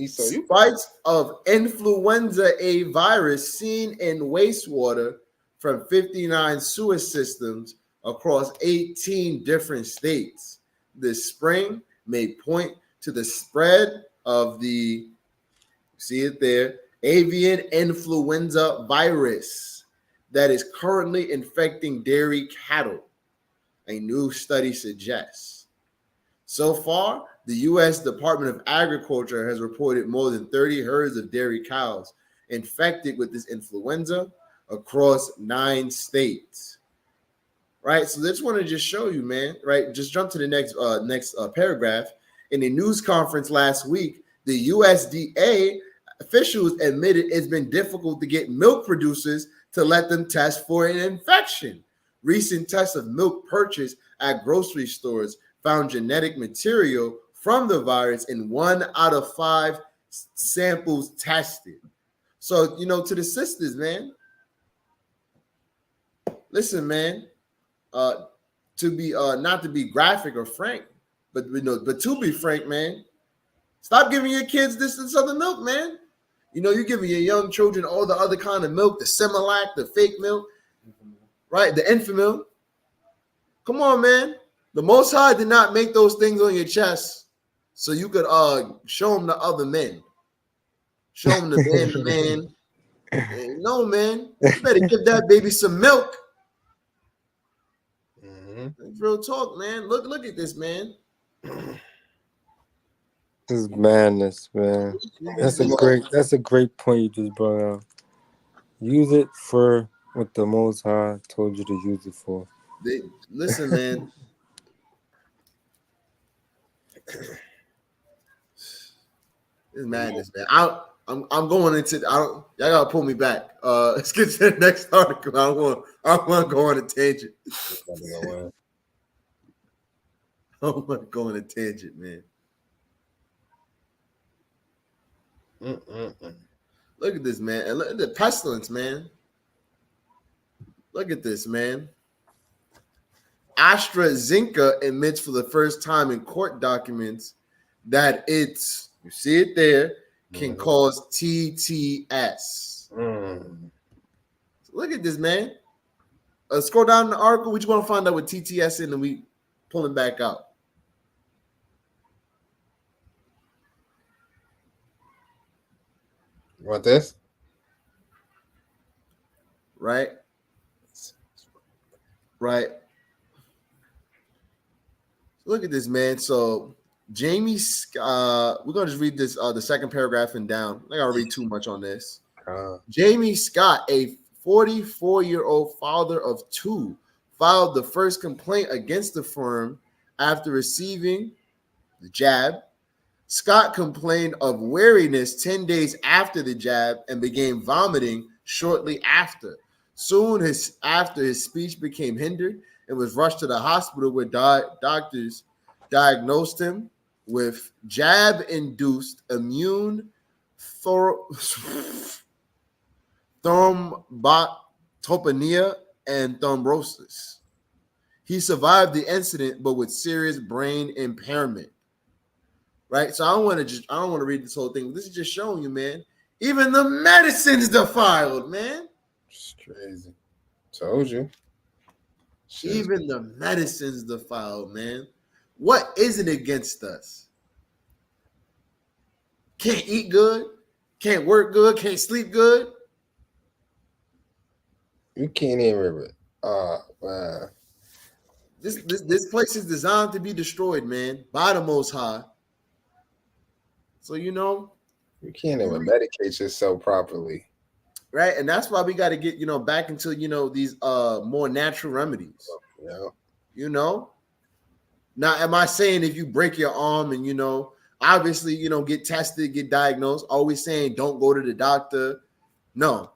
Spikes of influenza A virus seen in wastewater from 59 sewer systems across 18 different states this spring may point to the spread of the, see it there, avian influenza virus that is currently infecting dairy cattle, a new study suggests. So far, the U.S. Department of Agriculture has reported more than 30 herds of dairy cows infected with this influenza across 9 states. Right, so this want to just show you, man. Right, just jump to the next paragraph. In a news conference last week, the USDA officials admitted it's been difficult to get milk producers to let them test for an infection. Recent tests of milk purchased at grocery stores found genetic material from the virus in 1 out of 5 samples tested. So, to the sisters, man, listen, man, to be not to be graphic or frank, but to be frank, man, stop giving your kids this other milk, man. You're giving your young children all the other kind of milk, the Similac, the fake milk, right? The Enfamil. Come on, man. The Most High did not make those things on your chest so you could show them to other men. Show them the man. No, man. You better give that baby some milk. Real talk, man. Look at this, man. This is madness, man. That's a great point you just brought out. Use it for what the Most High told you to use it for. Listen, man. It's madness, man. I'm going into. Y'all gotta pull me back. Let's get to the next article. I want to go on a tangent. I want to go on a tangent, man. Look at this, man. And look at the pestilence, man. Look at this, man. AstraZeneca admits for the first time in court documents that it's, you see it there, can cause TTS. So look at this, man. Scroll down the article. We just want to find out what TTS is, and we pull it back out. You want this? Right. Look at this, man. So Jamie, we're gonna just read this the second paragraph and down. I gotta read too much on this. Jamie Scott, a 44-year-old father of 2, filed the first complaint against the firm after receiving the jab. Scott complained of weariness 10 days after the jab and began vomiting shortly after. Soon after, his speech became hindered and was rushed to the hospital where doctors diagnosed him with jab-induced immune thrombocytopenia and thrombosis. He survived the incident, but with serious brain impairment. Right, so I don't want to read this whole thing. This is just showing you, man. Even the medicine's defiled, man. It's crazy. Told you. Even the medicine's defiled, man. What is it against us? Can't eat good, can't work good, can't sleep good. You can't even remember. Man. This place is designed to be destroyed, man, by the Most High. So, you can't even medicate yourself properly. Right. And that's why we got to get, back into, these more natural remedies. Yeah. Now, am I saying if you break your arm and, obviously, get tested, get diagnosed, always saying don't go to the doctor? No.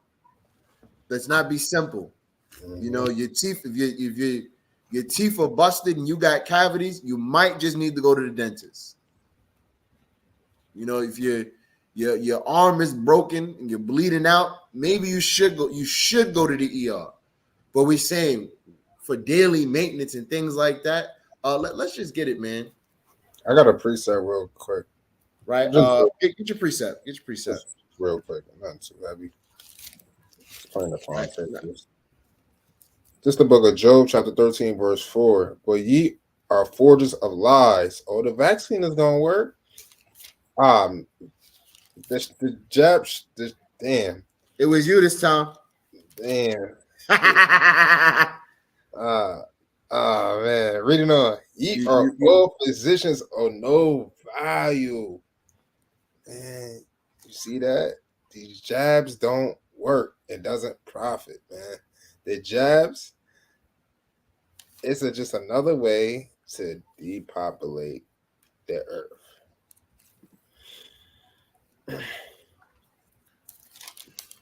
Let's not be simple. Your teeth, if your teeth are busted and you got cavities, you might just need to go to the dentist. If your arm is broken and you're bleeding out, maybe you should go to the ER. But we're saying for daily maintenance and things like that, let's just get it, man. I got a preset real quick. Right. Get your preset. Just real quick. Not too heavy. Playing the phone. This is the book of Job, chapter 13, verse 4. But ye are forgers of lies. Oh, the vaccine is gonna work. The jabs, damn, It was you this time. damn. Man, reading on. Ye are all physicians of no value. Man, you see that? These jabs don't work. It doesn't profit, man. The jabs, it's just another way to depopulate the earth.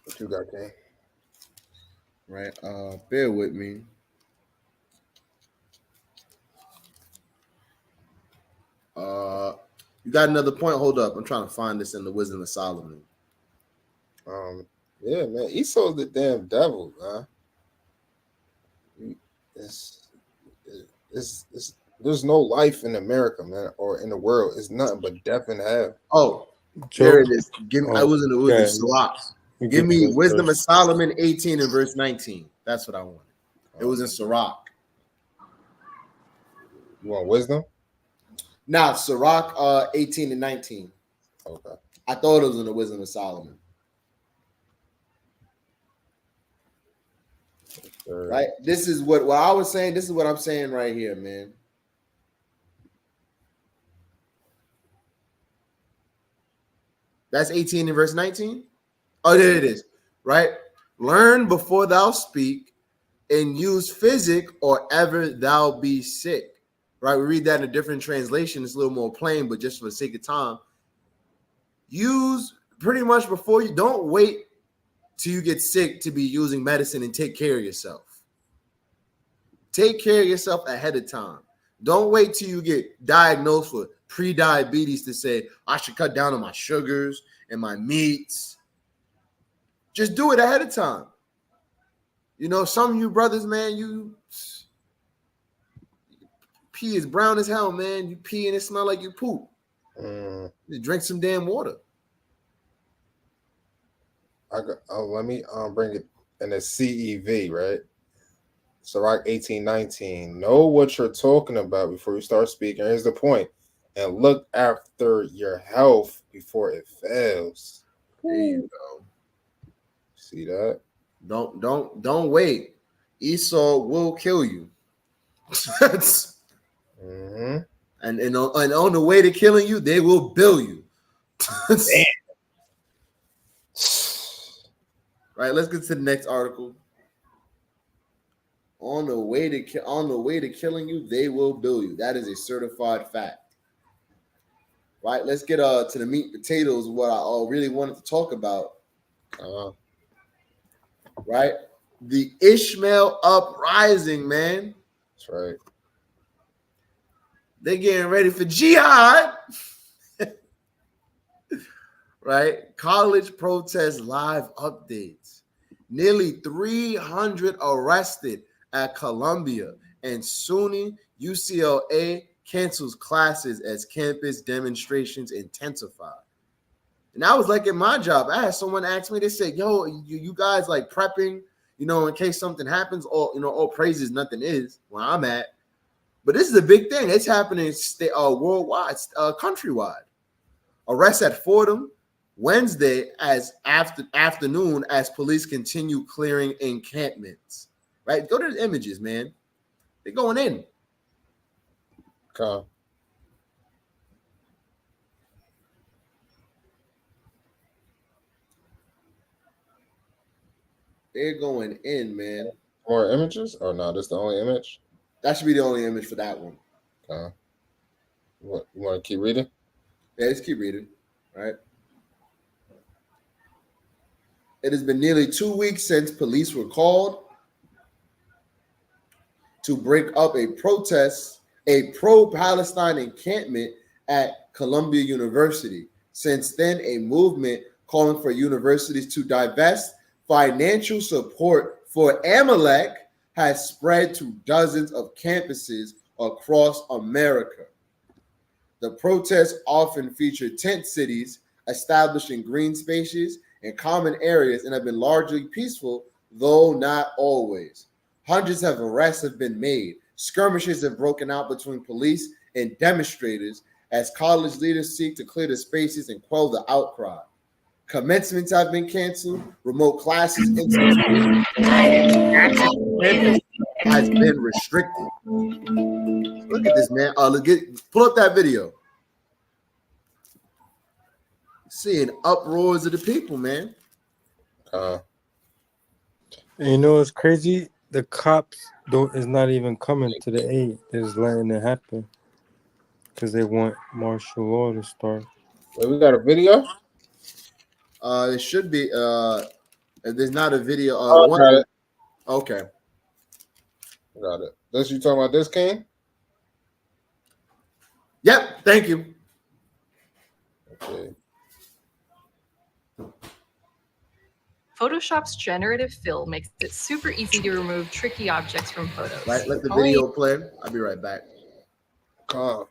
What you got, King? Right. Bear with me. You got another point? Hold up. I'm trying to find this in the Wisdom of Solomon. Yeah, man. Esau's the damn devil, man. There's no life in America, man, or in the world. It's nothing but death and hell. Oh, here it is. I was in the Wisdom Sirach. Give me Wisdom of Solomon 18 and verse 19. That's what I wanted. It was in Sirach. You want wisdom? Nah, Sirach 18 and 19. Okay. I thought it was in the Wisdom of Solomon. Sure. Right? This is what I was saying. This is what I'm saying right here, man. That's 18 and verse 19. Oh, there it is. Right? Learn before thou speak, and use physic or ever thou be sick. Right? We read that in a different translation. It's a little more plain, but just for the sake of time, use pretty much before you. Don't wait till you get sick to be using medicine, and take care of yourself. Take care of yourself ahead of time. Don't wait till you get diagnosed with pre-diabetes to say, I should cut down on my sugars and my meats. Just do it ahead of time. You know, some of you brothers, man, you pee is brown as hell, man. You pee and it smell like you poop. Just drink some damn water. Let me bring it in the CEV, right? Sirach 18:19. Know what you're talking about before you start speaking. Here's the point. And look after your health before it fails. There you go. See that? Don't wait. Esau will kill you. And on the way to killing you, they will bill you. Right, let's get to the next article. On the way to killing you, they will bill you. That is a certified fact. Right, let's get to the meat and potatoes of what I really wanted to talk about. Right, the Ishmael uprising, man. That's right. They're getting ready for jihad. Right, college protest live updates. Nearly 300 arrested at Columbia, and SUNY UCLA cancels classes as campus demonstrations intensify. And I was like at my job, I had someone ask me, they said, yo, you guys like prepping, you know, in case something happens, or, you know, all praises, nothing is where I'm at. But this is a big thing. It's happening worldwide, countrywide. Arrests at Fordham Wednesday as afternoon as police continue clearing encampments. Right? Go to the images, man. They're going in. Okay. They're going in, man. More images? Oh no, this the only image? That should be the only image for that one. Okay. You want to keep reading? Yeah, let's keep reading. Right. It has been nearly 2 weeks since police were called to break up a pro-Palestinian encampment at Columbia University. Since then, a movement calling for universities to divest financial support for Amalek has spread to dozens of campuses across America. The protests often feature tent cities established in green spaces and common areas and have been largely peaceful, though not always. Hundreds of arrests have been made. Skirmishes have broken out between police and demonstrators as college leaders seek to clear the spaces and quell the outcry. Commencements have been canceled. Remote classes has been restricted. Look at this, man. Pull up that video. Seeing uproars of the people, man. And you know what's crazy? The cops is not even coming to the aid. They're just letting it happen because they want martial law to start. Wait, we got a video? It should be. If there's not a video. Got it. Okay. Got it. This you talking about this, King? Yep. Thank you. Okay. Photoshop's generative fill makes it super easy to remove tricky objects from photos. Right, let the video play. I'll be right back. Calm.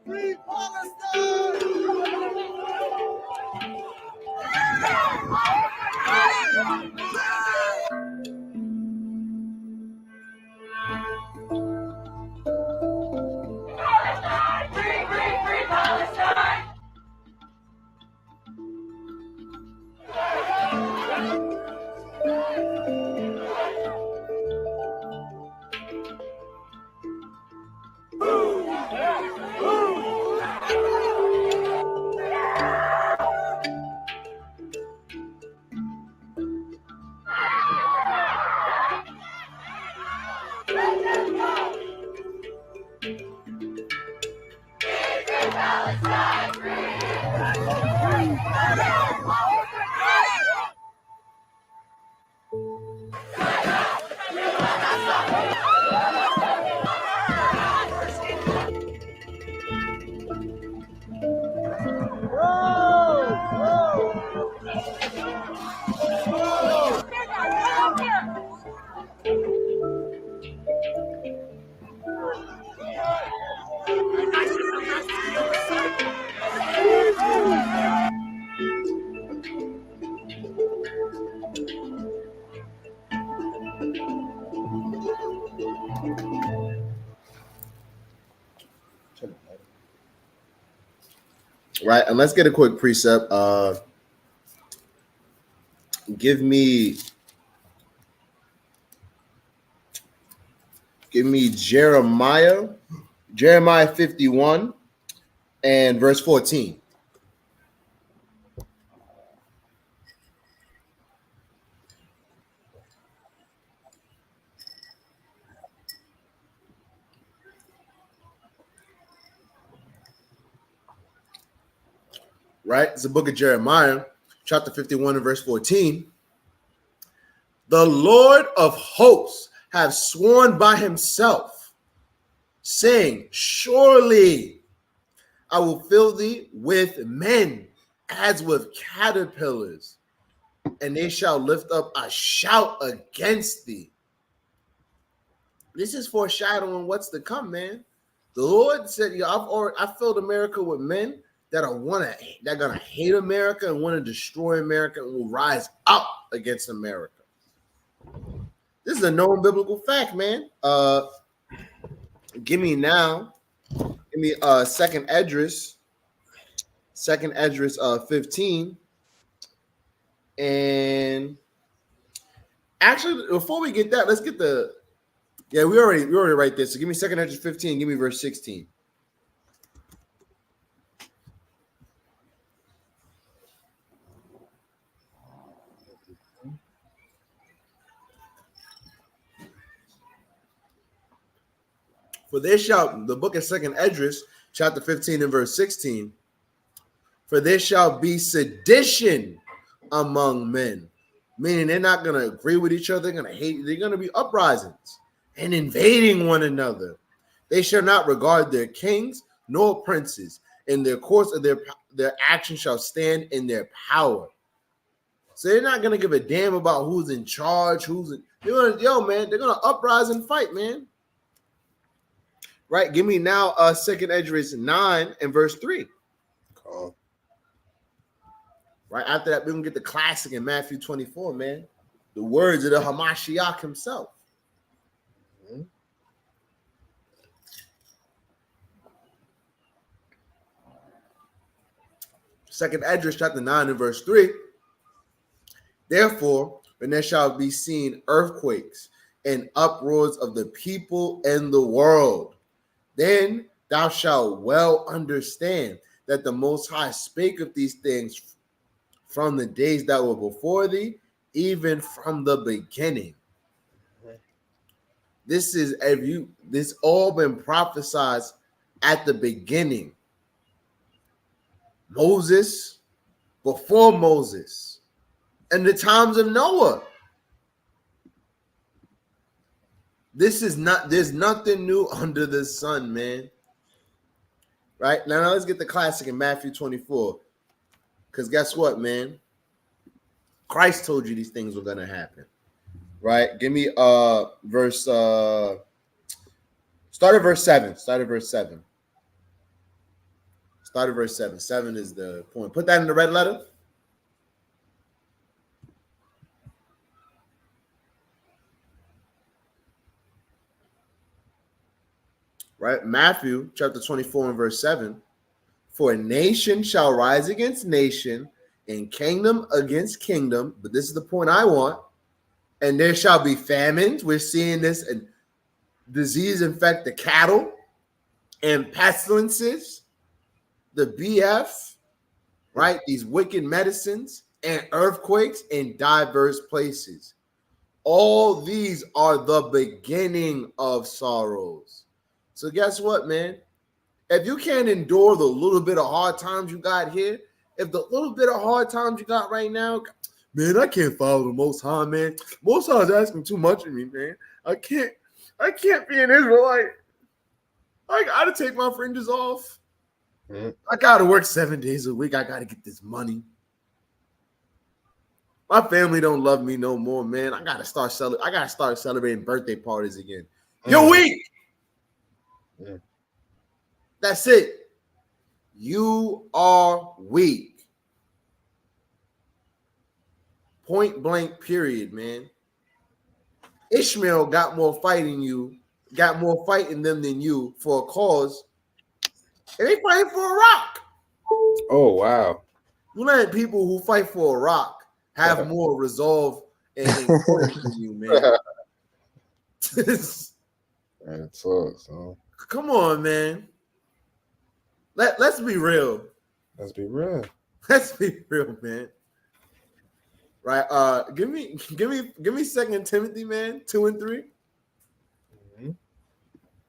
Free Palestine! Right, and let's get a quick precept. Give me Jeremiah 51 and verse 14. Right, it's the book of Jeremiah, chapter 51 and verse 14. The Lord of hosts have sworn by himself, saying, surely I will fill thee with men as with caterpillars, and they shall lift up a shout against thee. This is foreshadowing what's to come, man. The Lord said, I filled America with men that they're gonna hate America and want to destroy America and will rise up against America. This is a known biblical fact, man. Give me second Esdras 15. And actually, before we get that, let's get we already write this. So give me second Esdras 15, give me verse 16. For they shall, the book of second Esdras, chapter 15 and verse 16. For there shall be sedition among men, meaning they're not going to agree with each other. They're going to hate. They're going to be uprisings and invading one another. They shall not regard their kings nor princes. In their course of their action shall stand in their power. So they're not going to give a damn about who's in charge, they're gonna uprise and fight, man. Right? Give me now Second Exhortation 9 and verse 3. Cool. Right after that, we're gonna get the classic in Matthew 24, man. The words of the Hamashiach himself. Mhm. Second Esdras chapter 9 and verse 3. Therefore, when there shall be seen earthquakes and uproars of the people and the world, then thou shalt well understand that the Most High spake of these things from the days that were before thee, even from the beginning. This all been prophesied at the beginning. Moses, before Moses, and the times of Noah. There's nothing new under the sun, man. Right? Now let's get the classic in Matthew 24. Because guess what, man? Christ told you these things were gonna happen. Right? Give me verse start at verse 7. Start at verse 7. Start at verse 7. 7 is the point. Put that in the red letter. Right? Matthew chapter 24 and verse 7. For nation shall rise against nation, and kingdom against kingdom. But this is the point I want. And there shall be famines. We're seeing this, and disease infect the cattle, and pestilences, the BF, right? These wicked medicines, and earthquakes in diverse places. All these are the beginning of sorrows. So guess what, man? If you can't endure the little bit of hard times you got here, if the little bit of hard times you got right now, man, I can't follow the Most High, man. Most High is asking too much of me, man. I can't be an Israelite. I gotta take my fringes off. I gotta work 7 days a week. I gotta get this money. My family don't love me no more, man. I gotta start celebrating birthday parties again. You're weak. That's it. You are weak. Point blank, period, man. Ishmael got more fight in them than you for a cause. And they fighting for a rock. Oh, wow. You let people who fight for a rock have more resolve and courage than you, man. Man, so. Come on, man. Let's be real. Let's be real. Let's be real, man. Right. Give me 2 Timothy, man, 2 and 3.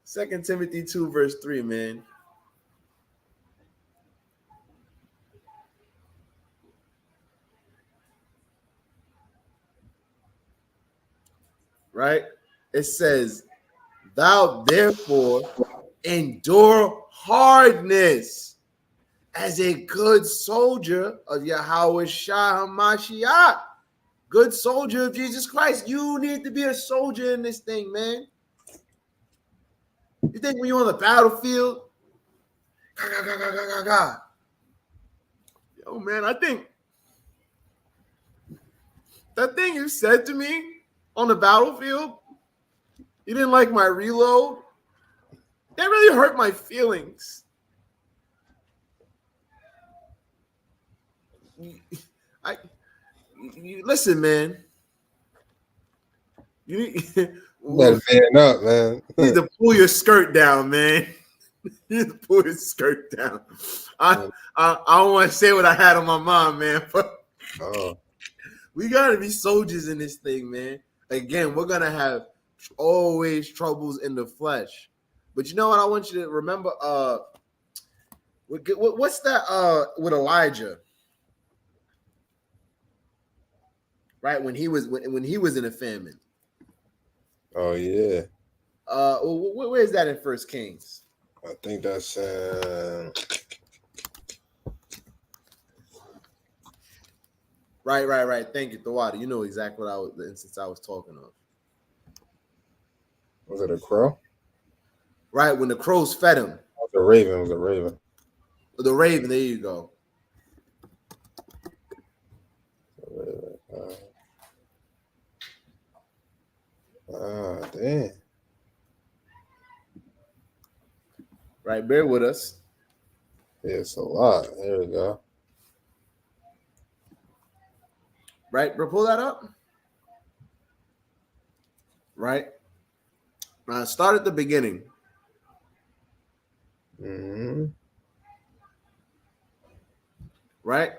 2 Timothy 2, verse 3, man. Right? It says, thou therefore endure hardness as a good soldier of Yahweh Shah HaMashiach. Good soldier of Jesus Christ. You need to be a soldier in this thing, man. You think when you're on the battlefield, yo, man, I think that thing you said to me on the battlefield, you didn't like my reload, that really hurt my feelings. Listen, man. You better fan up, man. You need to pull your skirt down, man. You need to pull your skirt down. I don't want to say what I had on my mind, man. But we gotta be soldiers in this thing, man. Again, we're gonna have always troubles in the flesh. But you know what I want you to remember? What's that with Elijah? Right, when he was in a famine. Oh yeah. Where is that in First Kings? I think that's Right. Thank you, Thawada. You know exactly what the instance I was talking of. was it a crow? Right, when the crows fed him. It was a raven. It was a raven. The raven, there you go. Damn. Right, bear with us. Yeah, it's a lot. There we go. Right, bro, pull that up. Right. Start at the beginning. Mm-hmm. Right.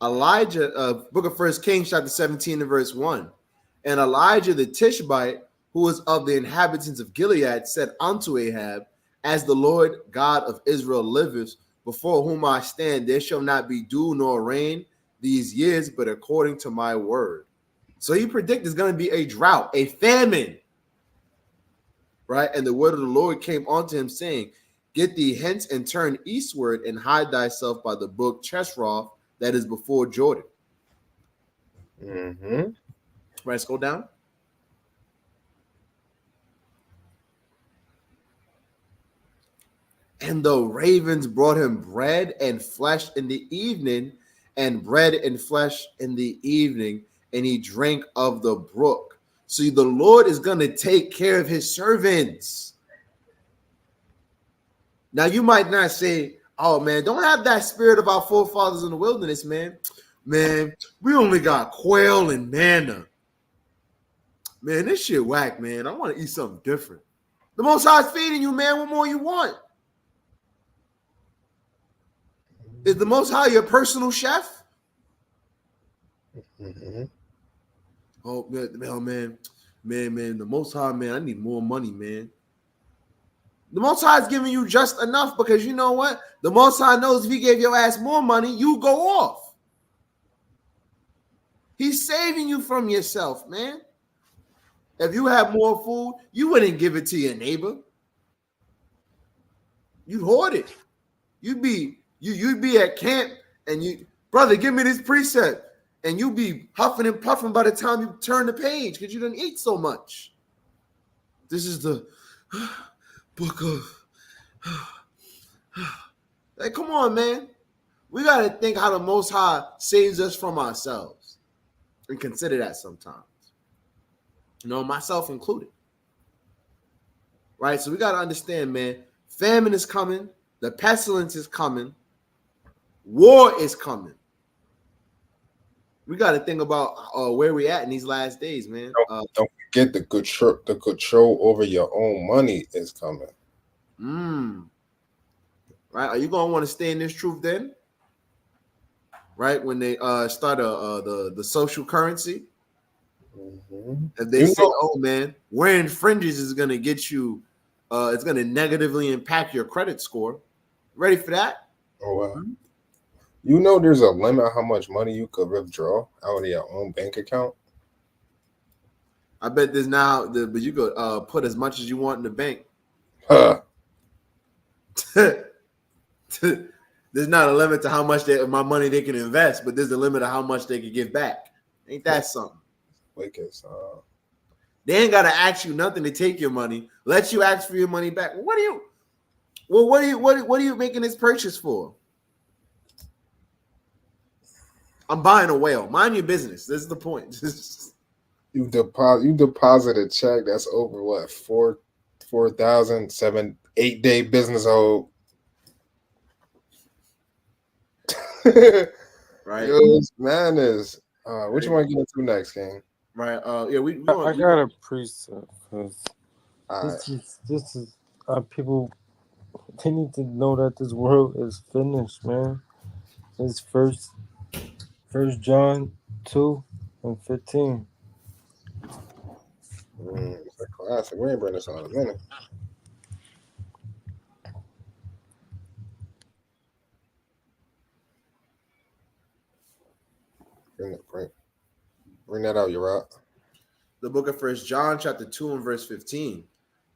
Elijah, book of First Kings, chapter 17 and verse 1. And Elijah the Tishbite, who was of the inhabitants of Gilead, said unto Ahab, as the Lord God of Israel liveth, before whom I stand, there shall not be dew nor rain these years, but according to my word. So he predicted there's going to be a drought, a famine. Right. And the word of the Lord came unto him, saying, get thee hence and turn eastward and hide thyself by the brook Chesroth that is before Jordan. Mm-hmm. Right, scroll down. And the ravens brought him bread and flesh in the evening, and bread and flesh in the evening, and he drank of the brook. See, the Lord is going to take care of his servants. Now, you might not say, oh, man, don't have that spirit of our forefathers in the wilderness, man. Man, we only got quail and manna. Man, this shit whack, man. I want to eat something different. The Most High is feeding you, man. What more you want? Is the Most High your personal chef? Mm-hmm. Oh, man. The Most High, man, I need more money, man. The Most High is giving you just enough because you know what? The Most High knows if he gave your ass more money, you go off. He's saving you from yourself, man. If you had more food, you wouldn't give it to your neighbor. You'd hoard it. You'd be at camp and you, brother, give me this precept. And you'd be huffing and puffing by the time you turn the page because you didn't eat so much. This is the book of. Hey, come on, man. We got to think how the Most High saves us from ourselves and consider that sometimes. You know, myself included. Right? So we got to understand, man, famine is coming. The pestilence is coming. War is coming. We got to think about where we at in these last days, man. Don't forget the control over your own money is coming. Right? Are you going to want to stay in this truth then? Right? When they start the social currency. Mm-hmm. If they say, oh, man, wearing fringes is going to get you, it's going to negatively impact your credit score. Ready for that? Oh, wow. Mm-hmm. You know there's a limit how much money you could withdraw out of your own bank account? I bet there's now, but you could put as much as you want in the bank. Huh. There's not a limit to how much my money they can invest, but there's a limit of how much they can give back. Ain't that something? They ain't got to ask you nothing to take your money. Let you ask for your money back. What are you making this purchase for? I'm buying a whale. Mind your business. This is the point. You deposit a check that's over what 4,000 8-day business old. Right. Yo, man is which one get into next, King? Right. Yeah, I got a precept because this is people, they need to know that this world is finished, man. It's First John 2 and 15. It's a classic. We ain't bring this on in a minute. Bring that out, Uriah. The book of 1 John chapter 2 and verse 15.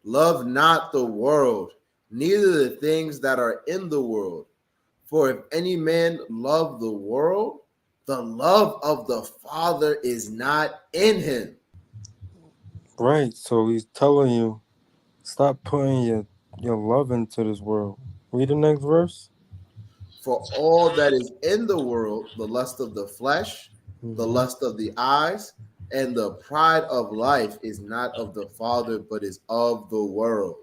Love not the world, neither the things that are in the world. For if any man love the world, the love of the Father is not in him. Right. So he's telling you, stop putting your love into this world. Read the next verse. For all that is in the world, the lust of the flesh, the lust of the eyes, and the pride of life is not of the Father, but is of the world.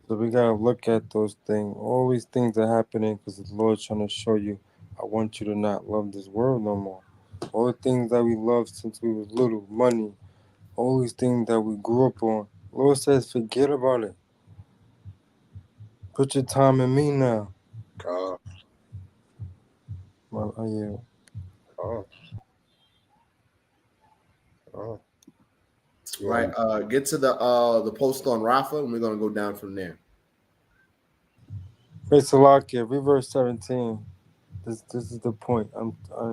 So we gotta look at those things. All these things are happening because the Lord's trying to show you, I want you to not love this world no more. All the things that we loved since we was little, money, all these things that we grew up on. Lord says, forget about it. Put your time in me now. Well, Right. Get to the post on Rafah, and we're gonna go down from there. Hey, Salakia, read verse 17. This is the point. I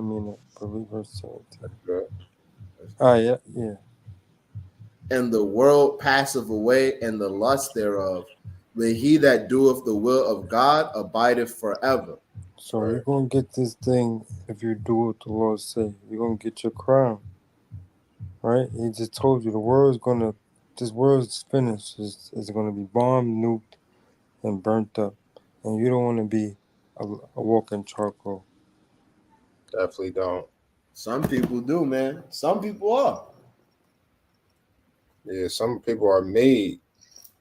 mean it, but read verse 17. Good. All right, yeah. And the world passeth away, and the lust thereof. But he that doeth the will of God abideth forever. So you're gonna get this thing if you do what the Lord say. You're gonna get your crown. Right? He just told you this world's finished. It's gonna be bombed, nuked, and burnt up. And you don't want to be a walking charcoal. Definitely don't. Some people do, man. Some people are. Yeah, some people are made,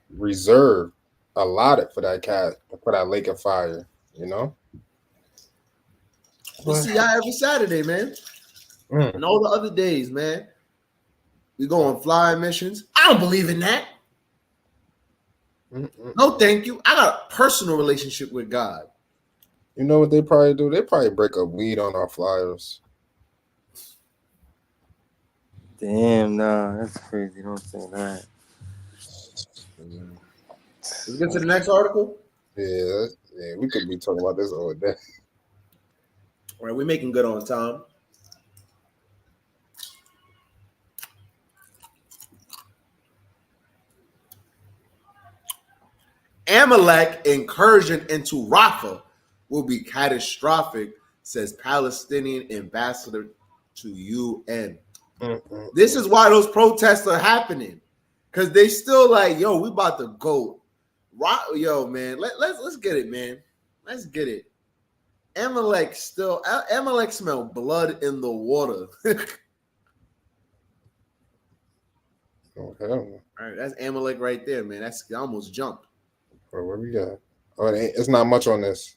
reserved, allotted for that lake of fire, you know? We see y'all every Saturday, man. And all the other days, man. We go on flying missions. I don't believe in that. No, thank you. I got a personal relationship with God. You know what they probably do? They probably break up weed on our flyers. Damn, nah, that's crazy. Don't say that. Let's get to the next article. Yeah, we could be talking about this all day. All right, we're making good on time. Amalek incursion into Rafah will be catastrophic, says Palestinian ambassador to UN. This is why those protests are happening, because they still like, yo, we about to go. Yo, man, let's get it, man. Let's get it. Amalek smell blood in the water. Okay. All right, that's Amalek right there, man. I almost jumped. Where we got? Oh, it's not much on this.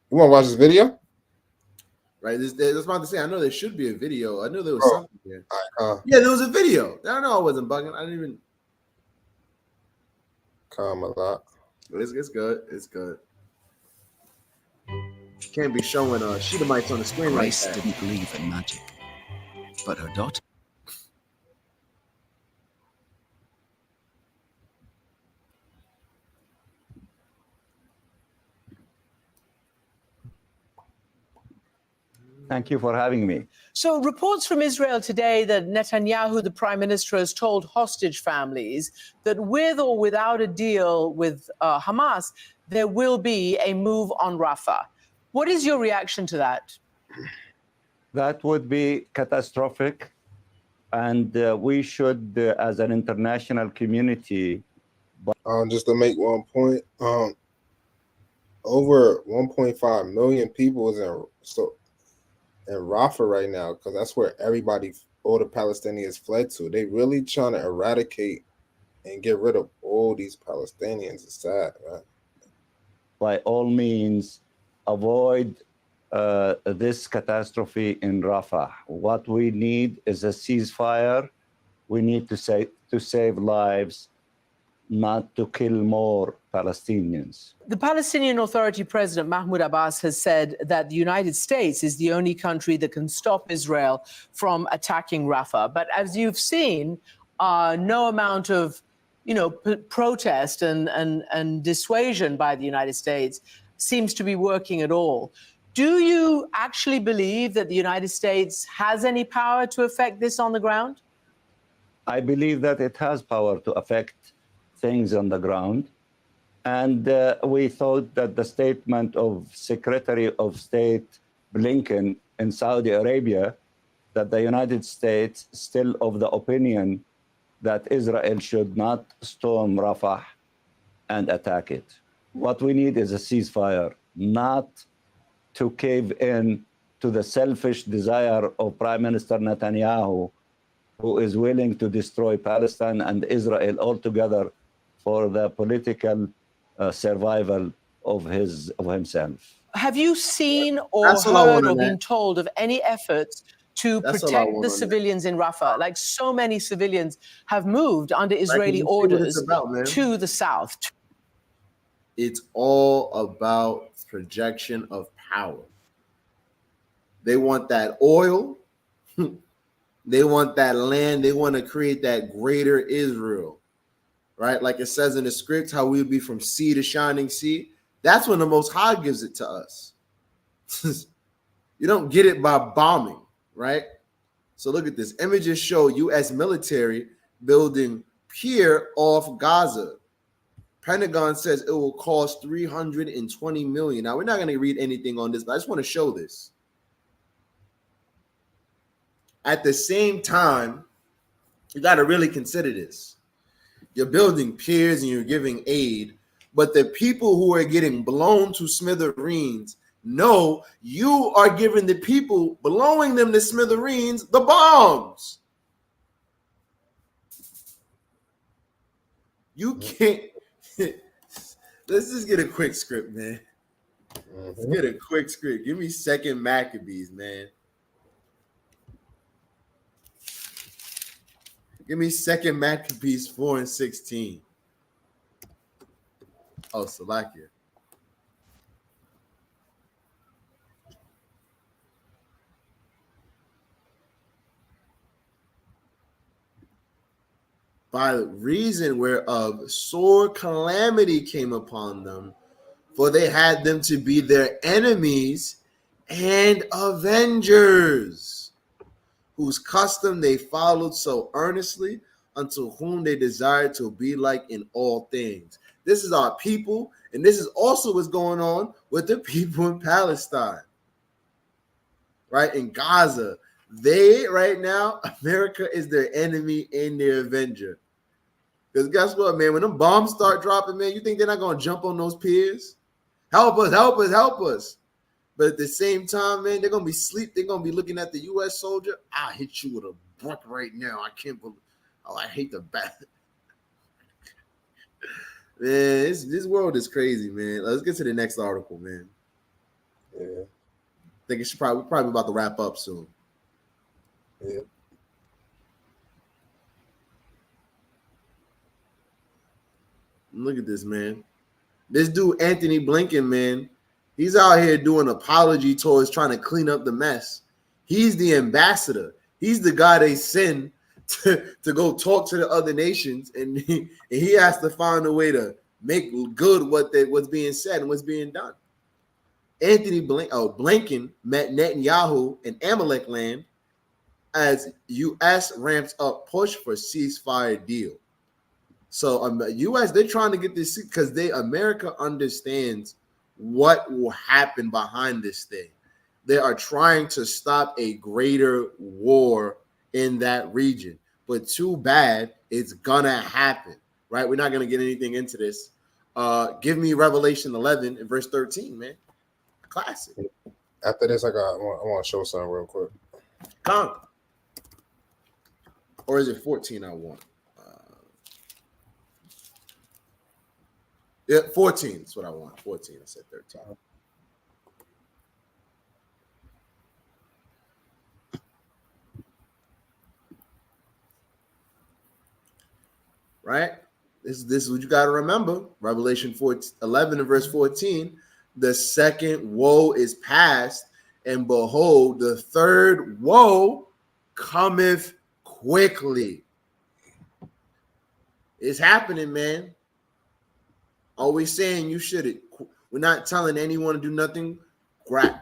You want to watch this video? Right, that's what I was about to say. I know there should be a video. I knew there was something there. Yeah, there was a video. I know I wasn't bugging. I didn't even. Calm a lot. It's good. It's good. Can't be showing Shedemites on the screen like that. Grace didn't believe in magic, but her daughter. Thank you for having me. So reports from Israel today that Netanyahu, the prime minister, has told hostage families that with or without a deal with Hamas, there will be a move on Rafah. What is your reaction to that? That would be catastrophic. And we should, as an international community... Just to make one point, over 1.5 million people is in Rafah right now, because that's where all the Palestinians fled to. They really trying to eradicate and get rid of all these Palestinians. It's sad, right? By all means, avoid this catastrophe in Rafah. What we need is a ceasefire. We need to save lives, not to kill more Palestinians. The Palestinian Authority President Mahmoud Abbas has said that the United States is the only country that can stop Israel from attacking Rafah. But as you've seen, no amount of protest and dissuasion by the United States seems to be working at all. Do you actually believe that the United States has any power to affect this on the ground? I believe that it has power to affect things on the ground. And we thought that the statement of Secretary of State Blinken in Saudi Arabia, that the United States still of the opinion that Israel should not storm Rafah and attack it. What we need is a ceasefire, not to cave in to the selfish desire of Prime Minister Netanyahu, who is willing to destroy Palestine and Israel altogether for the political survival of himself. Have you seen or That's all I want heard or on been that. told of any efforts to That's all I protect want the on that. civilians in Rafah? Like so many civilians have moved under Israeli you see what it's orders about, man. to the south. It's all about projection of power. They want that oil. They want that land. They want to create that greater Israel, right? Like it says in the script, how we would be from sea to shining sea. That's when the Most High gives it to us. You don't get it by bombing, right? So look at this. Images show U.S. military building pier off Gaza. Pentagon says it will cost $320 million. Now, we're not going to read anything on this, but I just want to show this. At the same time, you got to really consider this. You're building piers and you're giving aid, but the people who are getting blown to smithereens know you are giving the people blowing them to smithereens the bombs. You can't. Let's just get a quick script, man. Let's get a quick script. Give me 2nd Maccabees, man. Give me 2nd Maccabees 4 and 16. Oh, Salakia. By reason whereof sore calamity came upon them, for they had them to be their enemies and avengers, whose custom they followed so earnestly, unto whom they desired to be like in all things. This is our people, and this is also what's going on with the people in Palestine, right? In Gaza, they right now, America is their enemy and their avenger. Because guess what, man? When them bombs start dropping, man, you think they're not going to jump on those piers? Help us, help us, help us. But at the same time, man, they're going to be asleep. They're going to be looking at the U.S. soldier. I'll hit you with a brick right now. I can't believe. Oh, I hate the bat. Man, this world is crazy, man. Let's get to the next article, man. Yeah. I think we're probably about to wrap up soon. Yeah. Look at this, man. This dude, Anthony Blinken, man, he's out here doing apology tours, trying to clean up the mess. He's the ambassador. He's the guy they send to go talk to the other nations, and he has to find a way to make good what's being said and what's being done. Anthony Blinken met Netanyahu in Amalek land as U.S. ramps up push for ceasefire deal. So U.S. they're trying to get this because America understands what will happen behind this thing. They are trying to stop a greater war in that region, but too bad it's gonna happen, right? We're not gonna get anything into this. Give me Revelation 11 and verse 13, man. Classic. After this, I want to show something real quick. Come. Or is it 14 I want? Yeah, 14 is what I want. 14. I said 13. Right? This is what you got to remember. Revelation 11 and verse 14. The second woe is past, and behold, the third woe cometh quickly. It's happening, man. Always saying you should. We're not telling anyone to do nothing.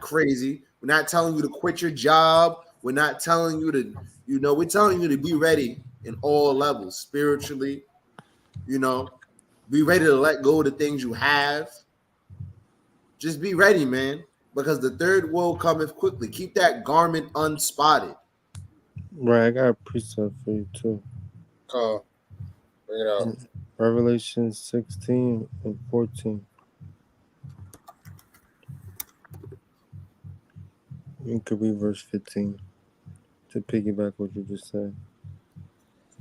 crazy. We're not telling you to quit your job. We're not telling you to, we're telling you to be ready in all levels, spiritually, be ready to let go of the things you have. Just be ready, man, because the third woe cometh quickly. Keep that garment unspotted. Right, I got a precept for you too. Bring it out. In Revelation 16 and 14. You could read verse 15 to piggyback what you just said.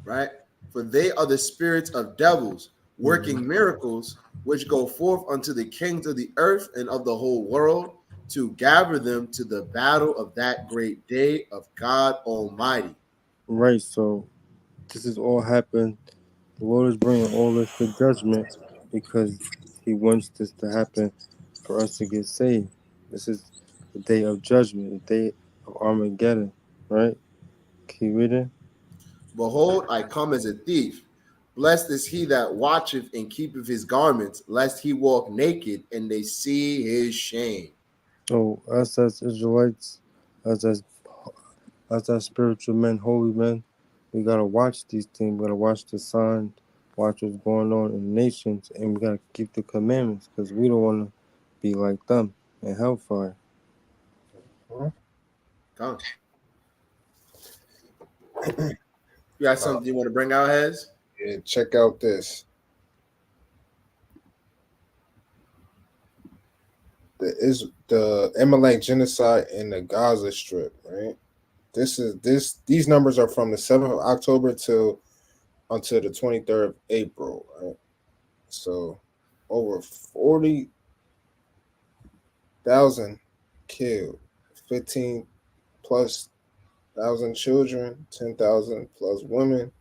Right? For they are the spirits of devils, working miracles, which go forth unto the kings of the earth and of the whole world, to gather them to the battle of that great day of God Almighty. Right, so this is all happened. The Lord is bringing all this to judgment because He wants this to happen for us to get saved. This is the day of judgment, the day of Armageddon, right? Can you read it? Behold, I come as a thief. Blessed is he that watcheth and keepeth his garments, lest he walk naked and they see his shame. So us as Israelites, us as spiritual men, holy men, we gotta watch these things. We gotta watch the signs, watch what's going on in the nations, and we gotta keep the commandments because we don't want to be like them in hellfire. Come. You got something you want to bring out, Hez? Yeah, check out this. The Amalek genocide in the Gaza Strip, right? These numbers are from the 7th of October until the 23rd of April, right? So over 40,000 killed, 15 plus thousand children, 10,000 plus women,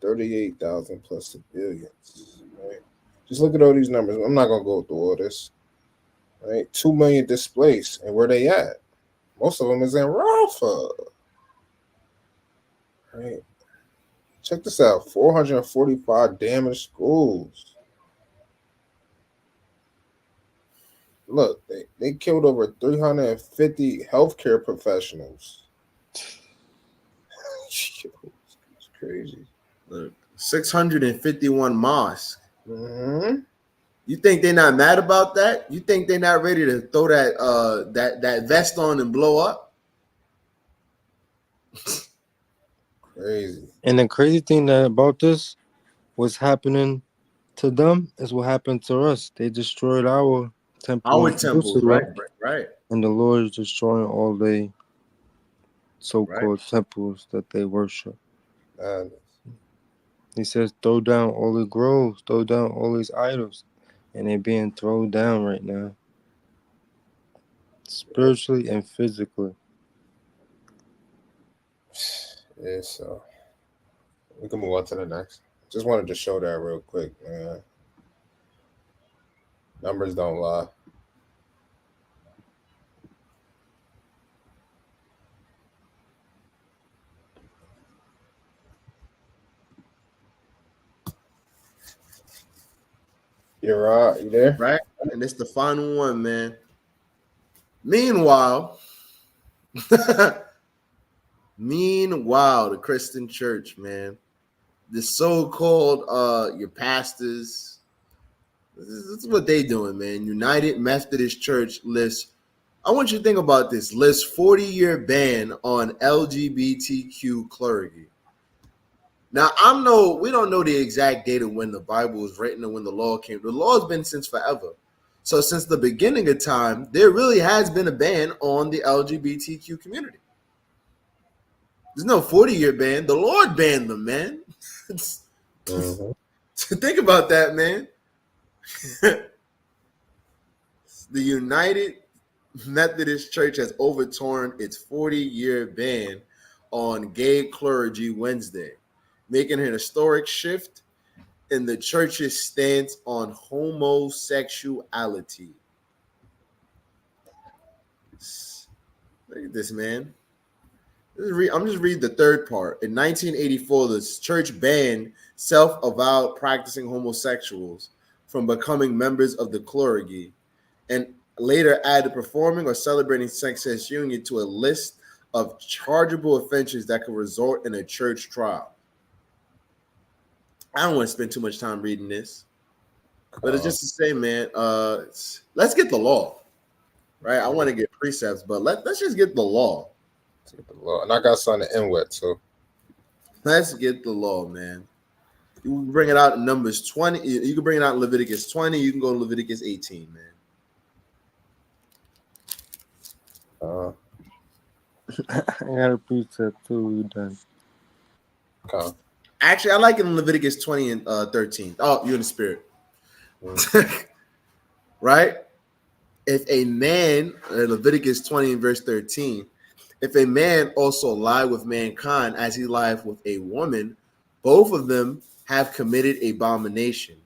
38,000 plus civilians, right? Just look at all these numbers. I'm not gonna go through all this. Right, 2 million displaced, and where they at? Most of them is in Rafah. Right, check this out: 445 damaged schools. Look, they killed over 350 healthcare professionals. It's crazy. Look, 651 mosques. Mm-hmm. You think they're not mad about that? You think they're not ready to throw that vest on and blow up? Crazy. And the crazy thing about this, what's happening to them is what happened to us. They destroyed our temple. Our temples, right? And the Lord is destroying all the so-called temples that they worship. He says, throw down all the groves, throw down all these idols. And they're being thrown down right now. Spiritually and physically. Yeah, so we can move on to the next. Just wanted to show that real quick, man. Numbers don't lie. You're right. You there? Right? And it's the final one, man. Meanwhile, the Christian church, man, the so-called your pastors, this is what they doing, man. United Methodist Church lists, I want you to think about this, lists 40-year ban on LGBTQ clergy. Now, we don't know the exact date of when the Bible was written and when the law came. The law has been since forever. So since the beginning of time, there really has been a ban on the LGBTQ community. There's no 40-year ban. The Lord banned them, man. Think about that, man. The United Methodist Church has overturned its 40-year ban on gay clergy Wednesday, making an historic shift in the church's stance on homosexuality. Look at this, man. I'm just reading the third part. In 1984, the church banned self-avowed practicing homosexuals from becoming members of the clergy. And later added performing or celebrating same-sex union to a list of chargeable offenses that could result in a church trial. I don't want to spend too much time reading this, but it's just to say, man, let's get the law, right? I want to get precepts, but let's just get the law. And I got something to end with, too. Let's get the law, man. You can bring it out in Numbers 20. You can bring it out in Leviticus 20. You can go to Leviticus 18, man. I got a precept too. You done? Okay. Actually, I like it in Leviticus 20 and 13. Oh, you're in the spirit. Right? If a man, Leviticus 20 and verse 13, if a man also lie with mankind as he lieth with a woman, both of them have committed abomination.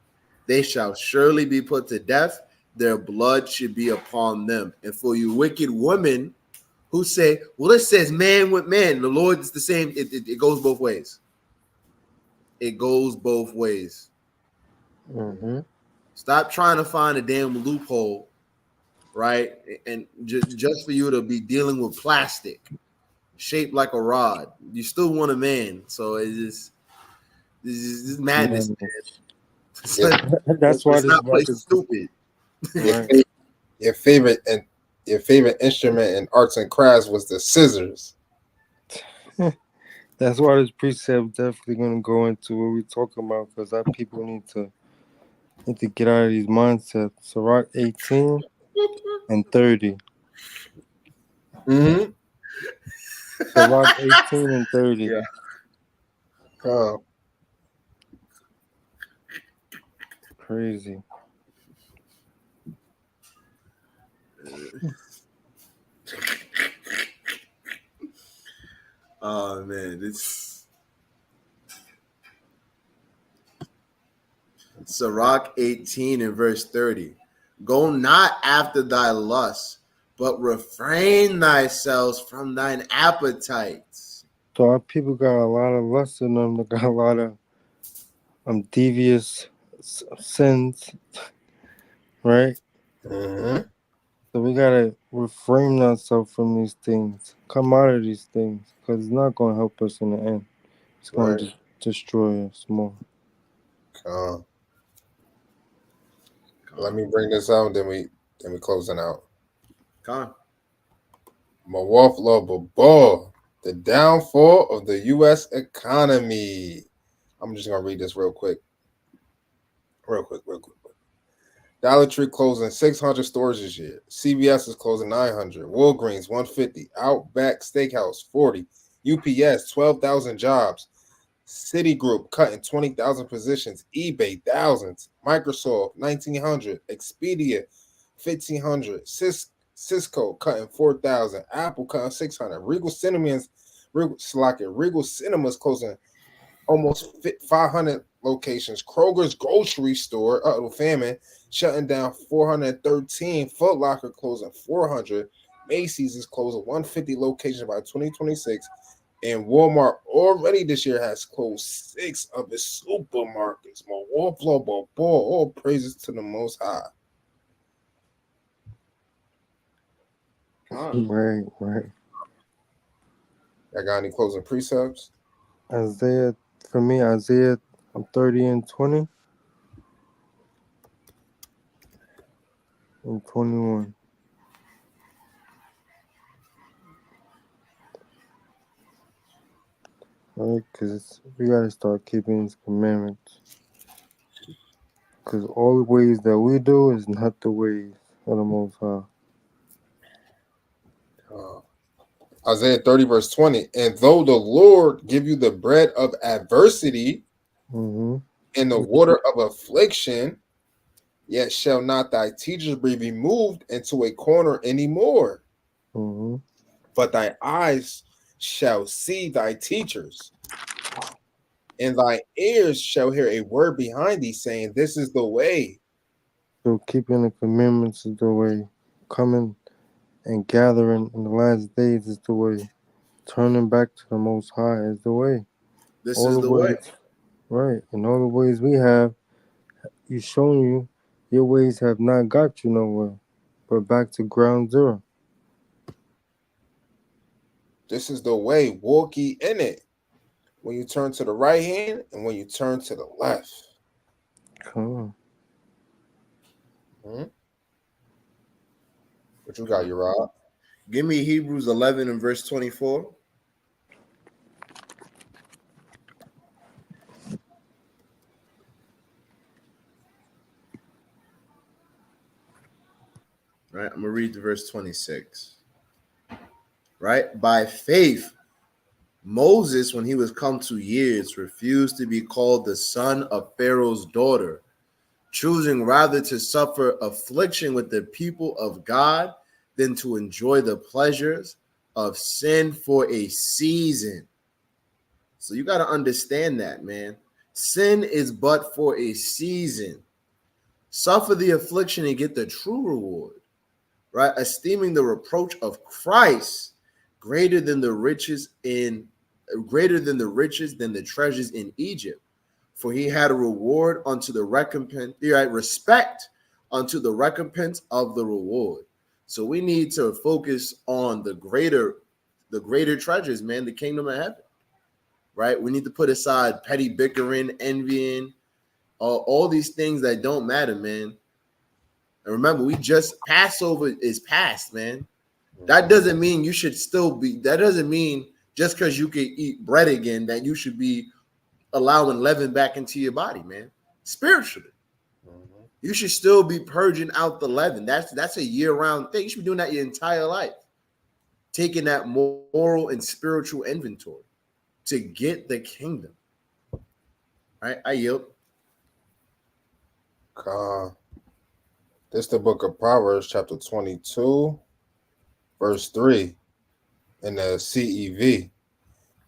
They shall surely be put to death. Their blood should be upon them. And for you wicked women who say, well, it says man with man. The Lord is the same. It goes both ways. It goes both ways. Mm-hmm. Stop trying to find a damn loophole, right? And just for you to be dealing with plastic shaped like a rod. You still want a man. So it's just madness. Yeah. That's why let's this not play is stupid. right. Your favorite instrument in arts and crafts was the scissors. That's why this precept definitely gonna go into what we're talking about, because our people need to get out of these mindsets. Sirach 18 and 30. Mm-hmm. Sirach 18 and 30. Yeah. Crazy. Oh man, it's Sirach 18 and verse 30. Go not after thy lusts, but refrain thyself from thine appetites. So our people got a lot of lust in them. They got a lot of devious sins, right? Mm-hmm. So we gotta refrain ourselves from these things, come out of these things, because it's not gonna help us in the end. It's gonna Right. destroy us more. Let me bring this out, then we closing out. Come Ball, the downfall of the U.S. economy. I'm just gonna read this real quick. Dollar Tree closing 600 stores this year. CVS is closing 900. Walgreens 150. Outback Steakhouse 40. UPS 12,000 jobs. Citigroup cutting 20,000 positions. eBay thousands. Microsoft 1,900. Expedia 1,500. Cisco cutting 4,000. Apple cutting 600. Regal Cinemas closing almost 500 locations. Kroger's grocery store, famine, shutting down 413. Foot Locker closing 400. Macy's is closing 150 locations by 2026. And Walmart already this year has closed 6 of its supermarkets. All praises to the Most High. Right. I got any closing precepts? Isaiah, I'm 30 and 20 and 21. Right, because we gotta start keeping these commandments. Because all the ways that we do is not the ways of the Most High. Isaiah 30 verse 20. And though the Lord give you the bread of adversity and the water of affliction, yet shall not thy teachers be removed into a corner anymore. But thy eyes shall see thy teachers, and thy ears shall hear a word behind thee saying, this is the way. So keeping the commandments is the way. Coming and gathering in the last days is the way. Turning back to the Most High is the way. This all is the way. Right. And all the ways we have, He's shown you, your ways have not got you nowhere. But back to ground zero. This is the way. Walk ye in it. When you turn to the right hand and when you turn to the left. Come on. Hmm? What you got, Uriah? Give me Hebrews 11 and verse 24. Right, I'm gonna read the verse 26. Right, by faith, Moses, when he was come to years, refused to be called the son of Pharaoh's daughter, choosing rather to suffer affliction with the people of God than to enjoy the pleasures of sin for a season. So you got to understand that, man. Sin is but for a season. Suffer the affliction and get the true reward, right? Esteeming the reproach of Christ greater than the riches than the treasures in Egypt. For he had a reward unto the recompense, right? Respect unto the recompense of the reward. So we need to focus on the greater treasures, man, the kingdom of heaven. Right? We need to put aside petty bickering, envying, all these things that don't matter, man. And remember, Passover is past, man. That doesn't mean you should still be, that doesn't mean just because you can eat bread again that you should be allowing leaven back into your body, man. Spiritually. Mm-hmm. You should still be purging out the leaven. That's a year-round thing. You should be doing that your entire life. Taking that moral and spiritual inventory to get the kingdom. All right, I yield. This is the book of Proverbs, chapter 22, verse 3 in the CEV.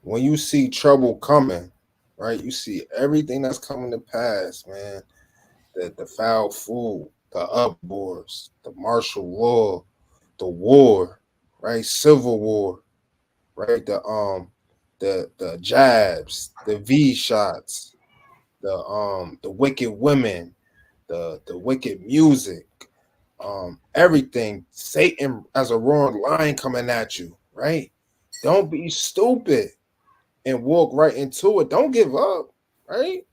When you see trouble coming, right, you see everything that's coming to pass, man. The foul food, the upboards, the martial law, the war, right, civil war, right, the jabs, the V shots, the wicked women, the wicked music, everything. Satan as a roaring lion coming at you, right? Don't be stupid and walk right into it. Don't give up, right?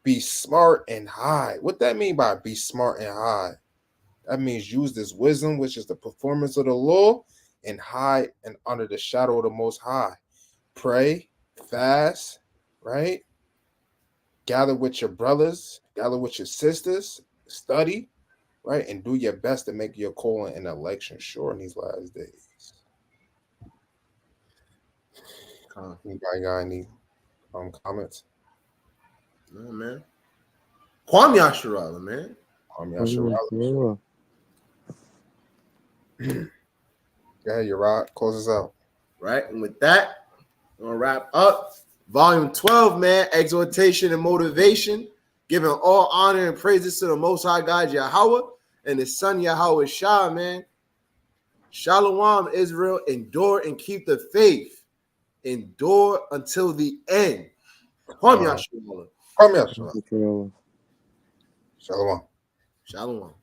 Be smart and hide. What that mean by be smart and hide? That means use this wisdom, which is the performance of the law, and hide and under the shadow of the Most High. Pray, fast, right? Gather with your brothers, gather with your sisters, study, right? And do your best to make your calling and election sure in these last days. Anybody got any comments? No, man. Kwame Asherala, man. Kwame Asherala. Yeah, you're right. Close us out. Right. And with that, I'm going to wrap up volume 12, man. Exhortation and motivation. Giving all honor and praises to the Most High God, Yahweh, and his son, Yahweh Shah, man. Shalom, Israel. Endure and keep the faith. Endure until the end. Kwame Asherala. Kwame Asherala. Shalom. Shalom.